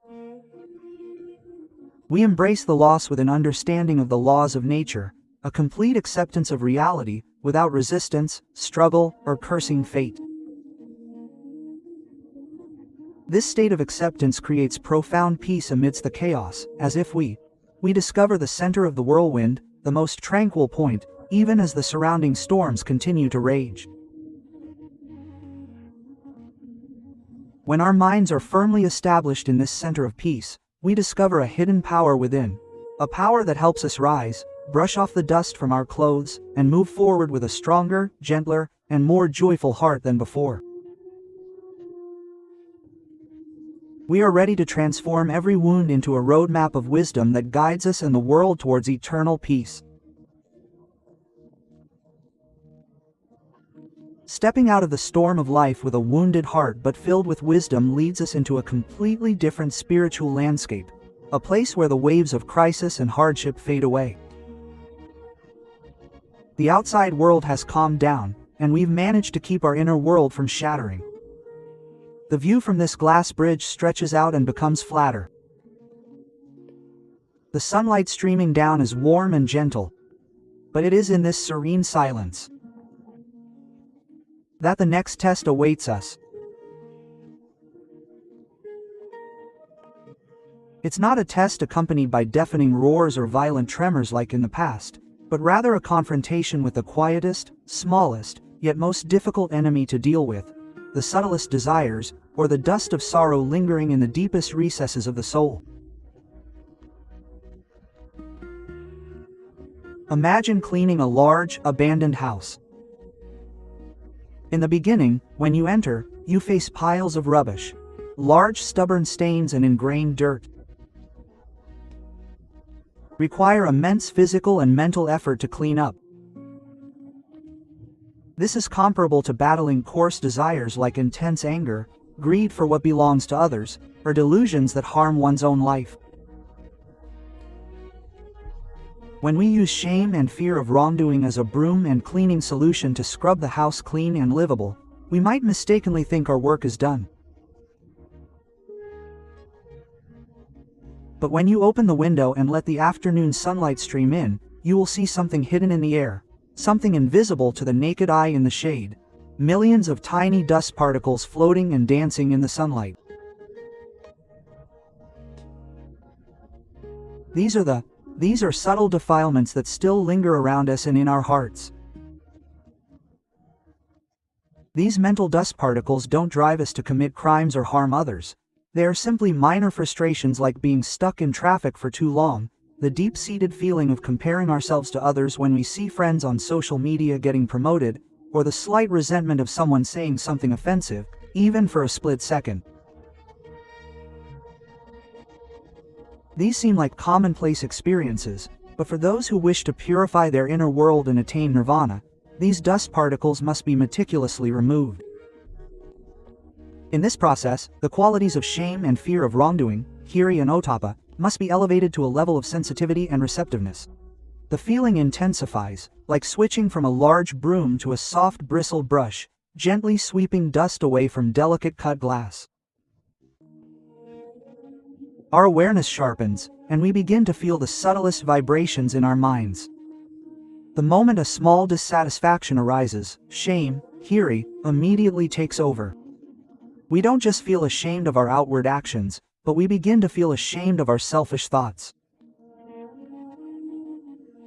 We embrace the loss with an understanding of the laws of nature, a complete acceptance of reality, without resistance, struggle, or cursing fate. This state of acceptance creates profound peace amidst the chaos, as if we discover the center of the whirlwind, the most tranquil point, even as the surrounding storms continue to rage. When our minds are firmly established in this center of peace, we discover a hidden power within, a power that helps us rise, brush off the dust from our clothes, and move forward with a stronger, gentler, and more joyful heart than before. We are ready to transform every wound into a roadmap of wisdom that guides us and the world towards eternal peace. Stepping out of the storm of life with a wounded heart but filled with wisdom leads us into a completely different spiritual landscape, a place where the waves of crisis and hardship fade away. The outside world has calmed down, and we've managed to keep our inner world from shattering. The view from this glass bridge stretches out and becomes flatter. The sunlight streaming down is warm and gentle, but it is in this serene silence that the next test awaits us. It's not a test accompanied by deafening roars or violent tremors like in the past, but rather a confrontation with the quietest, smallest, yet most difficult enemy to deal with, the subtlest desires, or the dust of sorrow lingering in the deepest recesses of the soul. Imagine cleaning a large, abandoned house. In the beginning, when you enter, you face piles of rubbish, large stubborn stains and ingrained dirt. Require immense physical and mental effort to clean up. This is comparable to battling coarse desires like intense anger, greed for what belongs to others, or delusions that harm one's own life. When we use shame and fear of wrongdoing as a broom and cleaning solution to scrub the house clean and livable, we might mistakenly think our work is done. But when you open the window and let the afternoon sunlight stream in, you will see something hidden in the air, something invisible to the naked eye in the shade, millions of tiny dust particles floating and dancing in the sunlight. These are subtle defilements that still linger around us and in our hearts. These mental dust particles don't drive us to commit crimes or harm others. They are simply minor frustrations like being stuck in traffic for too long, the deep-seated feeling of comparing ourselves to others when we see friends on social media getting promoted, or the slight resentment of someone saying something offensive, even for a split second. These seem like commonplace experiences, but for those who wish to purify their inner world and attain nirvana, these dust particles must be meticulously removed. In this process, the qualities of shame and fear of wrongdoing, hiri and ottappa, must be elevated to a level of sensitivity and receptiveness. The feeling intensifies, like switching from a large broom to a soft bristled brush, gently sweeping dust away from delicate cut glass. Our awareness sharpens, and we begin to feel the subtlest vibrations in our minds. The moment a small dissatisfaction arises, shame, hiri, immediately takes over. We don't just feel ashamed of our outward actions, but we begin to feel ashamed of our selfish thoughts.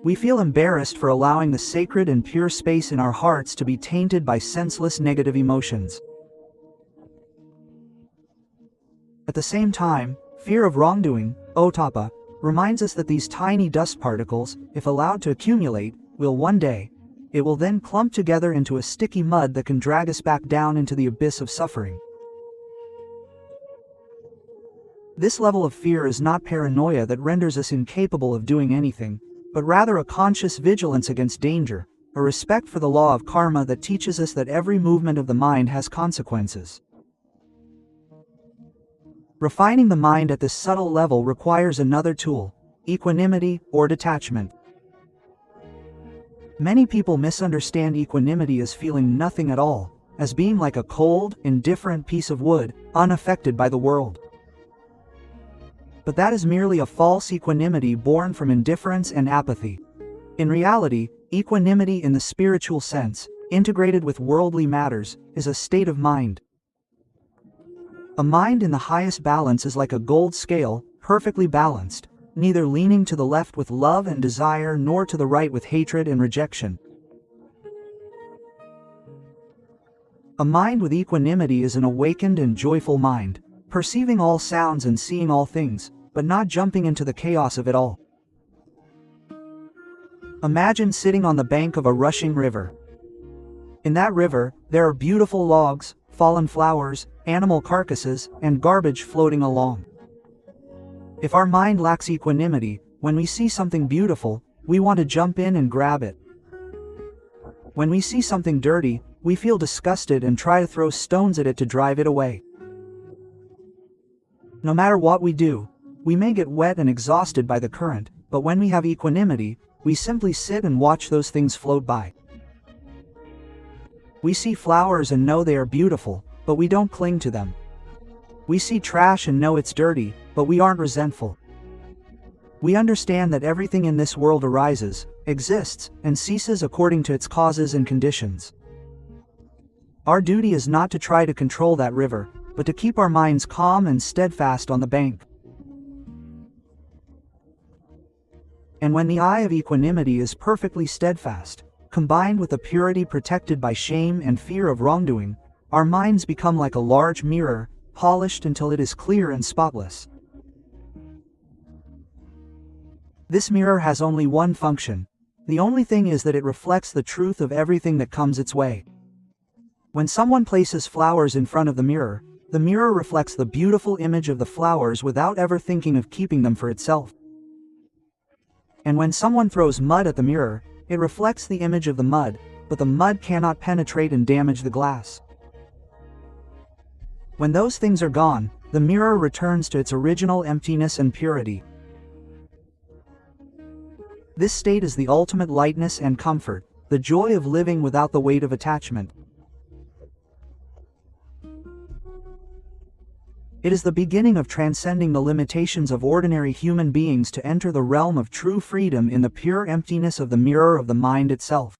We feel embarrassed for allowing the sacred and pure space in our hearts to be tainted by senseless negative emotions. At the same time, fear of wrongdoing, ottappa, reminds us that these tiny dust particles, if allowed to accumulate, will one day, it will then clump together into a sticky mud that can drag us back down into the abyss of suffering. This level of fear is not paranoia that renders us incapable of doing anything, but rather a conscious vigilance against danger, a respect for the law of karma that teaches us that every movement of the mind has consequences. Refining the mind at this subtle level requires another tool, equanimity or detachment. Many people misunderstand equanimity as feeling nothing at all, as being like a cold, indifferent piece of wood, unaffected by the world. But that is merely a false equanimity born from indifference and apathy. In reality, equanimity in the spiritual sense, integrated with worldly matters, is a state of mind. A mind in the highest balance is like a gold scale, perfectly balanced, neither leaning to the left with love and desire nor to the right with hatred and rejection. A mind with equanimity is an awakened and joyful mind, perceiving all sounds and seeing all things, but not jumping into the chaos of it all. Imagine sitting on the bank of a rushing river. In that river, there are beautiful logs, fallen flowers, animal carcasses, and garbage floating along. If our mind lacks equanimity, when we see something beautiful, we want to jump in and grab it. When we see something dirty, we feel disgusted and try to throw stones at it to drive it away. No matter what we do, we may get wet and exhausted by the current, but when we have equanimity, we simply sit and watch those things float by. We see flowers and know they are beautiful, but we don't cling to them. We see trash and know it's dirty, but we aren't resentful. We understand that everything in this world arises, exists, and ceases according to its causes and conditions. Our duty is not to try to control that river, but to keep our minds calm and steadfast on the bank. And when the eye of equanimity is perfectly steadfast, combined with a purity protected by shame and fear of wrongdoing, our minds become like a large mirror, polished until it is clear and spotless. This mirror has only one function. The only thing is that it reflects the truth of everything that comes its way. When someone places flowers in front of the mirror reflects the beautiful image of the flowers without ever thinking of keeping them for itself. And when someone throws mud at the mirror, it reflects the image of the mud, but the mud cannot penetrate and damage the glass. When those things are gone, the mirror returns to its original emptiness and purity. This state is the ultimate lightness and comfort, the joy of living without the weight of attachment. It is the beginning of transcending the limitations of ordinary human beings to enter the realm of true freedom in the pure emptiness of the mirror of the mind itself.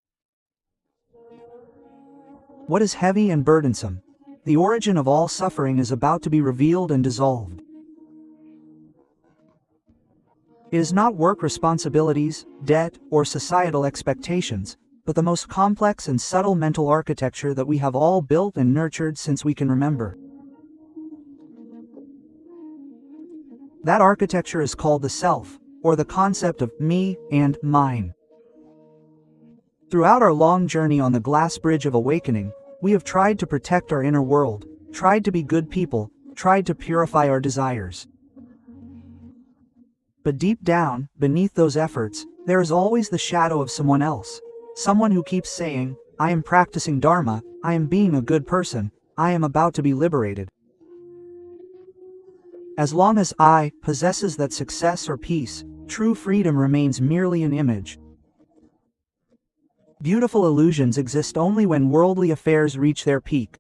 What is heavy and burdensome? The origin of all suffering is about to be revealed and dissolved. It is not work responsibilities, debt, or societal expectations, but the most complex and subtle mental architecture that we have all built and nurtured since we can remember. That architecture is called the self, or the concept of me and mine. Throughout our long journey on the glass bridge of awakening, we have tried to protect our inner world, tried to be good people, tried to purify our desires. But deep down, beneath those efforts, there is always the shadow of someone else. Someone who keeps saying, I am practicing Dharma, I am being a good person, I am about to be liberated. As long as I possesses that success or peace, true freedom remains merely an image. Beautiful illusions exist only when worldly affairs reach their peak.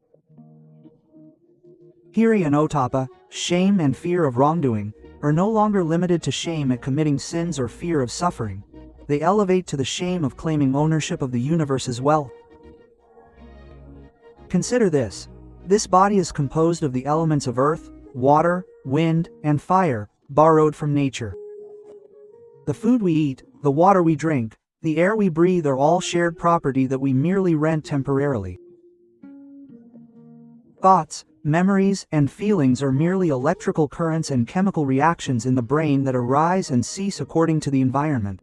Hiri and Otapa, shame and fear of wrongdoing, are no longer limited to shame at committing sins or fear of suffering. They elevate to the shame of claiming ownership of the universe's wealth. Consider this. This body is composed of the elements of earth, water, wind, and fire, borrowed from nature. The food we eat, the water we drink, the air we breathe are all shared property that we merely rent temporarily. Thoughts, memories, and feelings are merely electrical currents and chemical reactions in the brain that arise and cease according to the environment.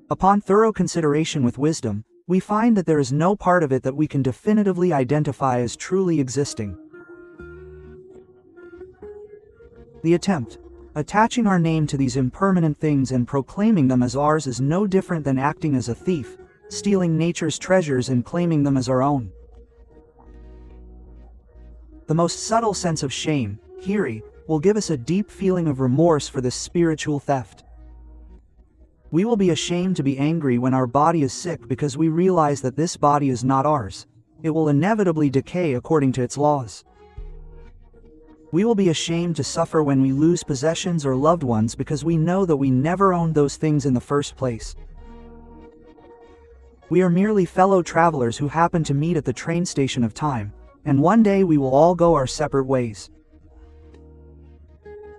Upon thorough consideration with wisdom, we find that there is no part of it that we can definitively identify as truly existing. The attempt, attaching our name to these impermanent things and proclaiming them as ours, is no different than acting as a thief, stealing nature's treasures and claiming them as our own. The most subtle sense of shame, hiri, will give us a deep feeling of remorse for this spiritual theft. We will be ashamed to be angry when our body is sick because we realize that this body is not ours. It will inevitably decay according to its laws. We will be ashamed to suffer when we lose possessions or loved ones because we know that we never owned those things in the first place. We are merely fellow travelers who happen to meet at the train station of time, and one day we will all go our separate ways.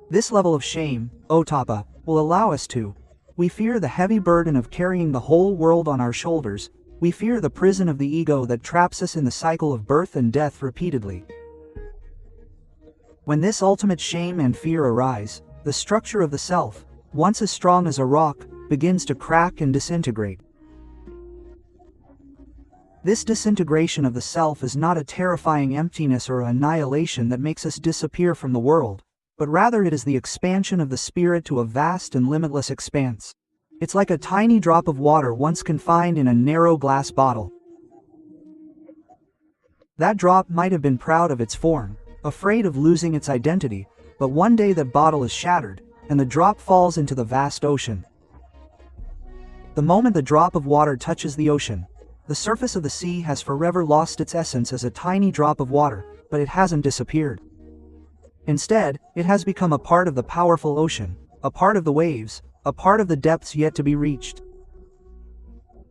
This level of shame, Otapa, will allow us to. We fear the heavy burden of carrying the whole world on our shoulders. We fear the prison of the ego that traps us in the cycle of birth and death repeatedly. When this ultimate shame and fear arise, the structure of the self, once as strong as a rock, begins to crack and disintegrate. This disintegration of the self is not a terrifying emptiness or annihilation that makes us disappear from the world, but rather it is the expansion of the spirit to a vast and limitless expanse. It's like a tiny drop of water once confined in a narrow glass bottle. That drop might have been proud of its form, afraid of losing its identity, but one day that bottle is shattered, and the drop falls into the vast ocean. The moment the drop of water touches the ocean, the surface of the sea has forever lost its essence as a tiny drop of water, but it hasn't disappeared. Instead, it has become a part of the powerful ocean, a part of the waves, a part of the depths yet to be reached.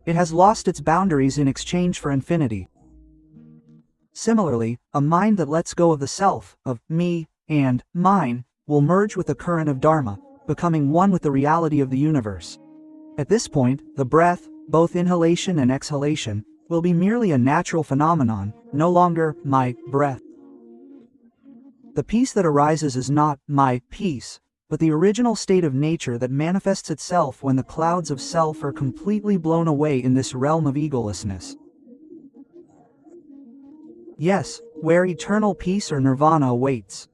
It has lost its boundaries in exchange for infinity. Similarly, a mind that lets go of the self, of me, and mine, will merge with the current of Dharma, becoming one with the reality of the universe. At this point, the breath, both inhalation and exhalation, will be merely a natural phenomenon, no longer my breath. The peace that arises is not my peace, but the original state of nature that manifests itself when the clouds of self are completely blown away in this realm of egolessness. Yes, where eternal peace or nirvana awaits.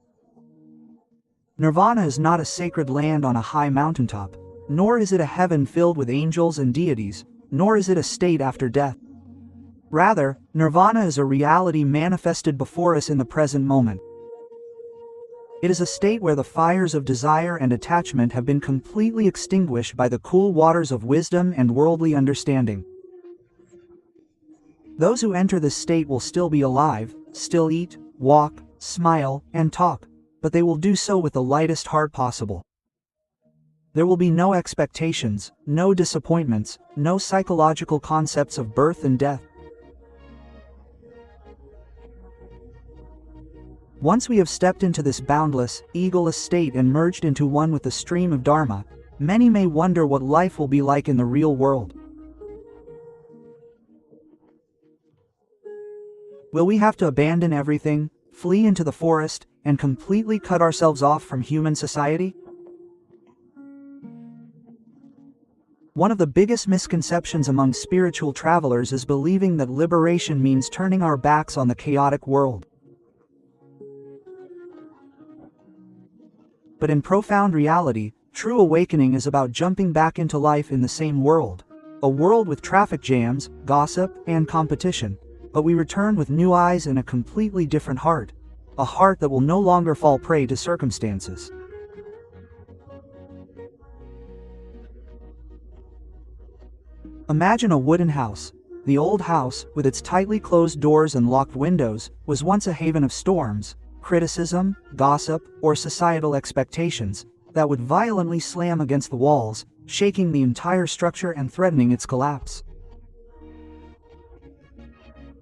Nirvana is not a sacred land on a high mountaintop, nor is it a heaven filled with angels and deities. nor is it a state after death. Rather, nirvana is a reality manifested before us in the present moment. It is a state where the fires of desire and attachment have been completely extinguished by the cool waters of wisdom and worldly understanding. Those who enter this state will still be alive, still eat, walk, smile, and talk, but they will do so with the lightest heart possible. There will be no expectations, no disappointments, no psychological concepts of birth and death. Once we have stepped into this boundless, egoless state and merged into one with the stream of Dharma, many may wonder what life will be like in the real world. Will we have to abandon everything, flee into the forest, and completely cut ourselves off from human society? One of the biggest misconceptions among spiritual travelers is believing that liberation means turning our backs on the chaotic world. But in profound reality, true awakening is about jumping back into life in the same world, a world with traffic jams, gossip, and competition, but we return with new eyes and a completely different heart, a heart that will no longer fall prey to circumstances. Imagine a wooden house. The old house, with its tightly closed doors and locked windows, was once a haven of storms, criticism, gossip, or societal expectations that would violently slam against the walls, shaking the entire structure and threatening its collapse.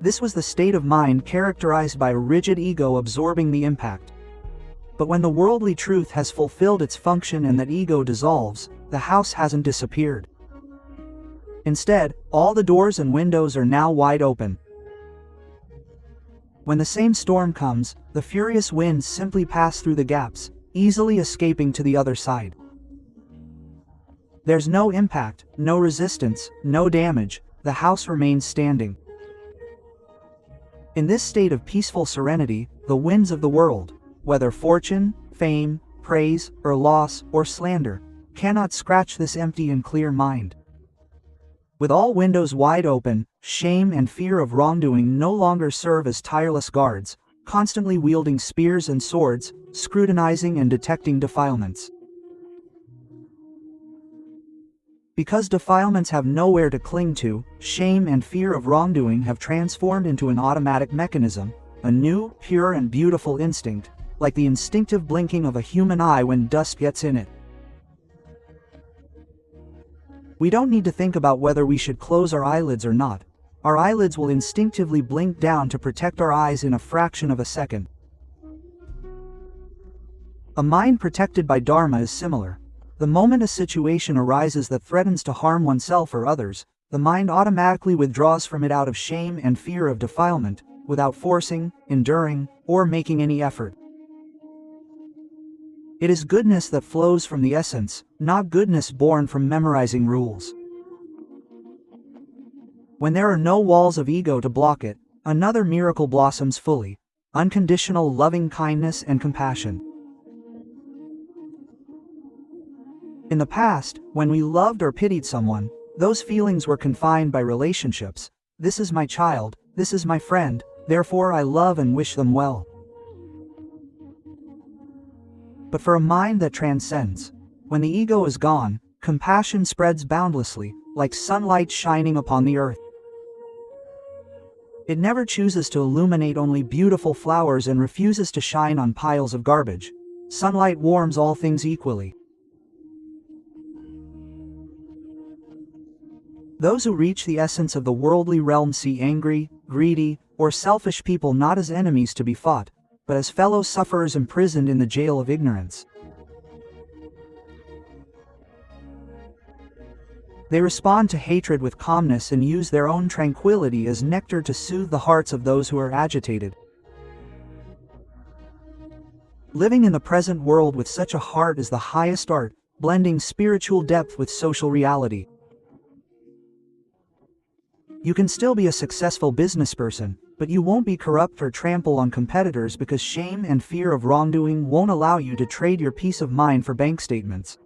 This was the state of mind characterized by a rigid ego absorbing the impact. But when the worldly truth has fulfilled its function and that ego dissolves, the house hasn't disappeared. Instead, all the doors and windows are now wide open. When the same storm comes, the furious winds simply pass through the gaps, easily escaping to the other side. There's no impact, no resistance, no damage, the house remains standing. In this state of peaceful serenity, the winds of the world, whether fortune, fame, praise, or loss, or slander, cannot scratch this empty and clear mind. With all windows wide open, shame and fear of wrongdoing no longer serve as tireless guards, constantly wielding spears and swords, scrutinizing and detecting defilements. Because defilements have nowhere to cling to, shame and fear of wrongdoing have transformed into an automatic mechanism, a new, pure and beautiful instinct, like the instinctive blinking of a human eye when dust gets in it. We don't need to think about whether we should close our eyelids or not. Our eyelids will instinctively blink down to protect our eyes in a fraction of a second. A mind protected by Dharma is similar. The moment a situation arises that threatens to harm oneself or others, the mind automatically withdraws from it out of shame and fear of defilement, without forcing, enduring, or making any effort. It is goodness that flows from the essence, not goodness born from memorizing rules. When there are no walls of ego to block it, another miracle blossoms fully: unconditional loving kindness and compassion. In the past, when we loved or pitied someone, those feelings were confined by relationships. This is my child, this is my friend, therefore I love and wish them well. But for a mind that transcends, when the ego is gone, compassion spreads boundlessly, like sunlight shining upon the earth. It never chooses to illuminate only beautiful flowers and refuses to shine on piles of garbage. Sunlight warms all things equally. Those who reach the essence of the worldly realm see angry, greedy, or selfish people not as enemies to be fought, but as fellow sufferers imprisoned in the jail of ignorance. They respond to hatred with calmness and use their own tranquility as nectar to soothe the hearts of those who are agitated. Living in the present world with such a heart is the highest art, blending spiritual depth with social reality. You can still be a successful businessperson, but you won't be corrupt or trample on competitors because shame and fear of wrongdoing won't allow you to trade your peace of mind for bank statements.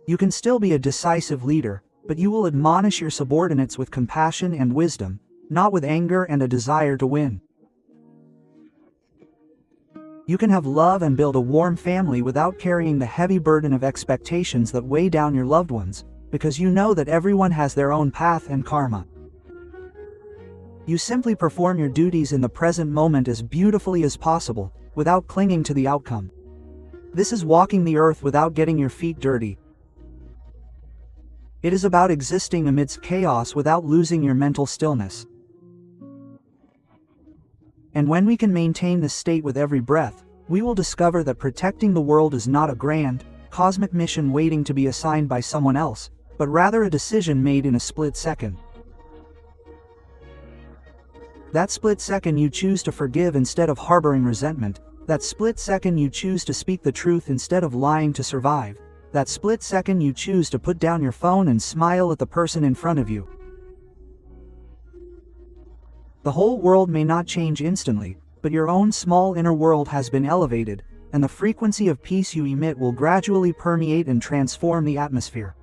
You can still be a decisive leader, but you will admonish your subordinates with compassion and wisdom, not with anger and a desire to win. You can have love and build a warm family without carrying the heavy burden of expectations that weigh down your loved ones, because you know that everyone has their own path and karma. You simply perform your duties in the present moment as beautifully as possible, without clinging to the outcome. This is walking the earth without getting your feet dirty. It is about existing amidst chaos without losing your mental stillness. And when we can maintain this state with every breath, we will discover that protecting the world is not a grand, cosmic mission waiting to be assigned by someone else, but rather a decision made in a split second. That split second you choose to forgive instead of harboring resentment, that split second you choose to speak the truth instead of lying to survive, that split second you choose to put down your phone and smile at the person in front of you. The whole world may not change instantly, but your own small inner world has been elevated, and the frequency of peace you emit will gradually permeate and transform the atmosphere.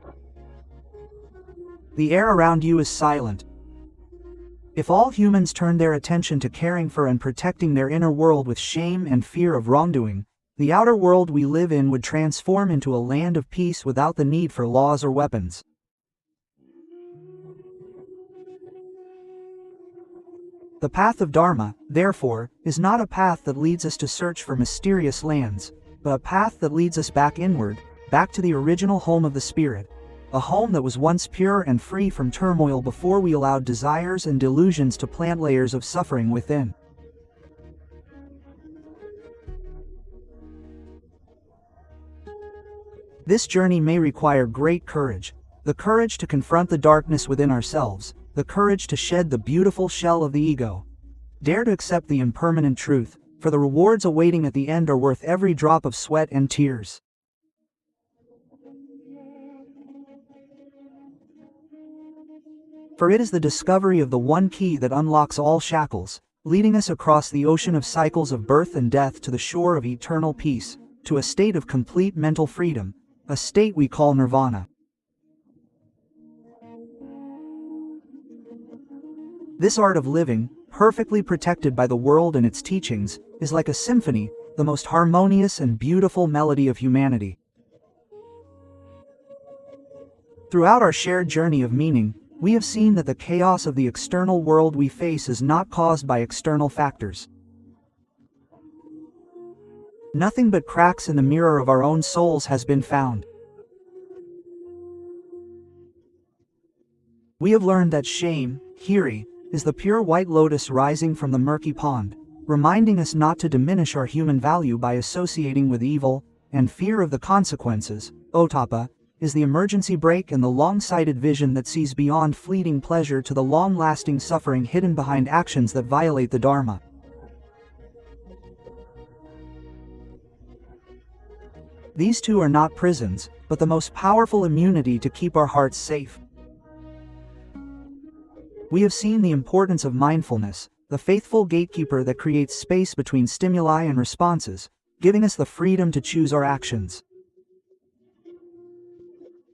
The air around you is silent. If all humans turned their attention to caring for and protecting their inner world with shame and fear of wrongdoing, the outer world we live in would transform into a land of peace without the need for laws or weapons. The path of Dharma, therefore, is not a path that leads us to search for mysterious lands, but a path that leads us back inward, back to the original home of the spirit, a home that was once pure and free from turmoil before we allowed desires and delusions to plant layers of suffering within. This journey may require great courage, the courage to confront the darkness within ourselves, the courage to shed the beautiful shell of the ego. Dare to accept the impermanent truth, for the rewards awaiting at the end are worth every drop of sweat and tears. For it is the discovery of the one key that unlocks all shackles, leading us across the ocean of cycles of birth and death to the shore of eternal peace, to a state of complete mental freedom, a state we call nirvana. This art of living, perfectly protected by the world and its teachings, is like a symphony, the most harmonious and beautiful melody of humanity. Throughout our shared journey of meaning, we have seen that the chaos of the external world we face is not caused by external factors. Nothing but cracks in the mirror of our own souls has been found. We have learned that shame, hiri, is the pure white lotus rising from the murky pond, reminding us not to diminish our human value by associating with evil, and fear of the consequences, otapa, is the emergency brake and the long-sighted vision that sees beyond fleeting pleasure to the long-lasting suffering hidden behind actions that violate the Dharma. These two are not prisons, but the most powerful immunity to keep our hearts safe. We have seen the importance of mindfulness, the faithful gatekeeper that creates space between stimuli and responses, giving us the freedom to choose our actions.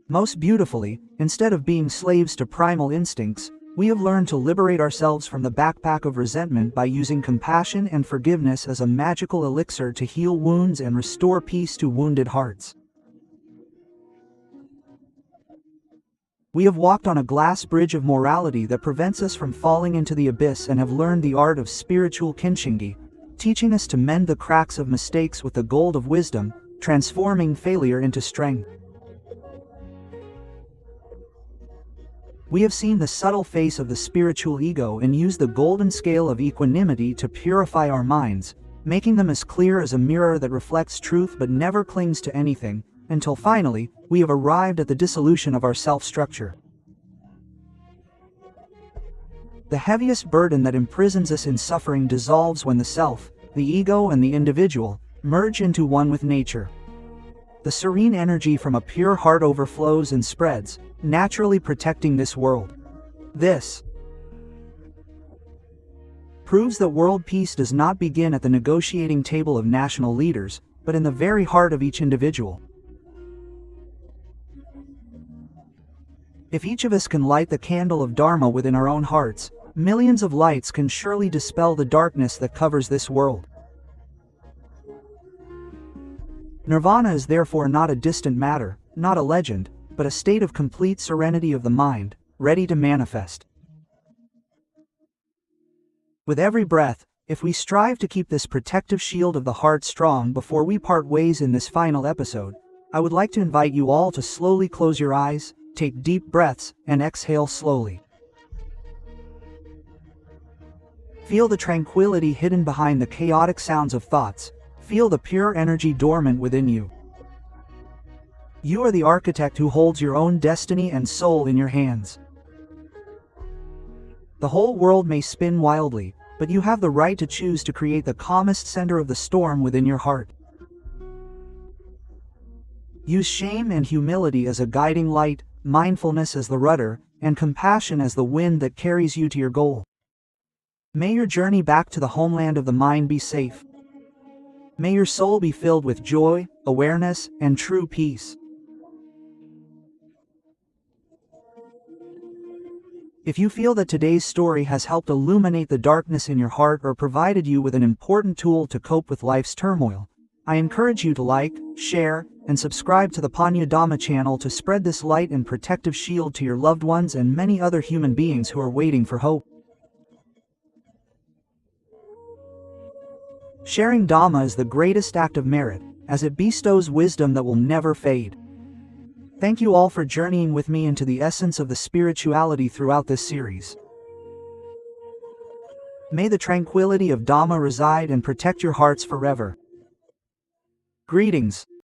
Most beautifully, instead of being slaves to primal instincts, we have learned to liberate ourselves from the backpack of resentment by using compassion and forgiveness as a magical elixir to heal wounds and restore peace to wounded hearts. We have walked on a glass bridge of morality that prevents us from falling into the abyss and have learned the art of spiritual kinshingi, teaching us to mend the cracks of mistakes with the gold of wisdom, transforming failure into strength. We have seen the subtle face of the spiritual ego and used the golden scale of equanimity to purify our minds, making them as clear as a mirror that reflects truth but never clings to anything, until finally, we have arrived at the dissolution of our self-structure. The heaviest burden that imprisons us in suffering dissolves when the self, the ego and the individual, merge into one with nature. The serene energy from a pure heart overflows and spreads, naturally protecting this world. This proves that world peace does not begin at the negotiating table of national leaders, but in the very heart of each individual. If each of us can light the candle of Dharma within our own hearts, millions of lights can surely dispel the darkness that covers this world. Nirvana is therefore not a distant matter, not a legend, but a state of complete serenity of the mind, ready to manifest. With every breath, if we strive to keep this protective shield of the heart strong before we part ways in this final episode, I would like to invite you all to slowly close your eyes, take deep breaths, and exhale slowly. Feel the tranquility hidden behind the chaotic sounds of thoughts. Feel the pure energy dormant within you. You are the architect who holds your own destiny and soul in your hands. The whole world may spin wildly, but you have the right to choose to create the calmest center of the storm within your heart. Use shame and humility as a guiding light, mindfulness as the rudder, and compassion as the wind that carries you to your goal. May your journey back to the homeland of the mind be safe. May your soul be filled with joy, awareness, and true peace. If you feel that today's story has helped illuminate the darkness in your heart or provided you with an important tool to cope with life's turmoil, I encourage you to like, share, and subscribe to the Panya Dhamma channel to spread this light and protective shield to your loved ones and many other human beings who are waiting for hope. Sharing Dhamma is the greatest act of merit, as it bestows wisdom that will never fade. Thank you all for journeying with me into the essence of the spirituality throughout this series. May the tranquility of Dhamma reside and protect your hearts forever. Greetings.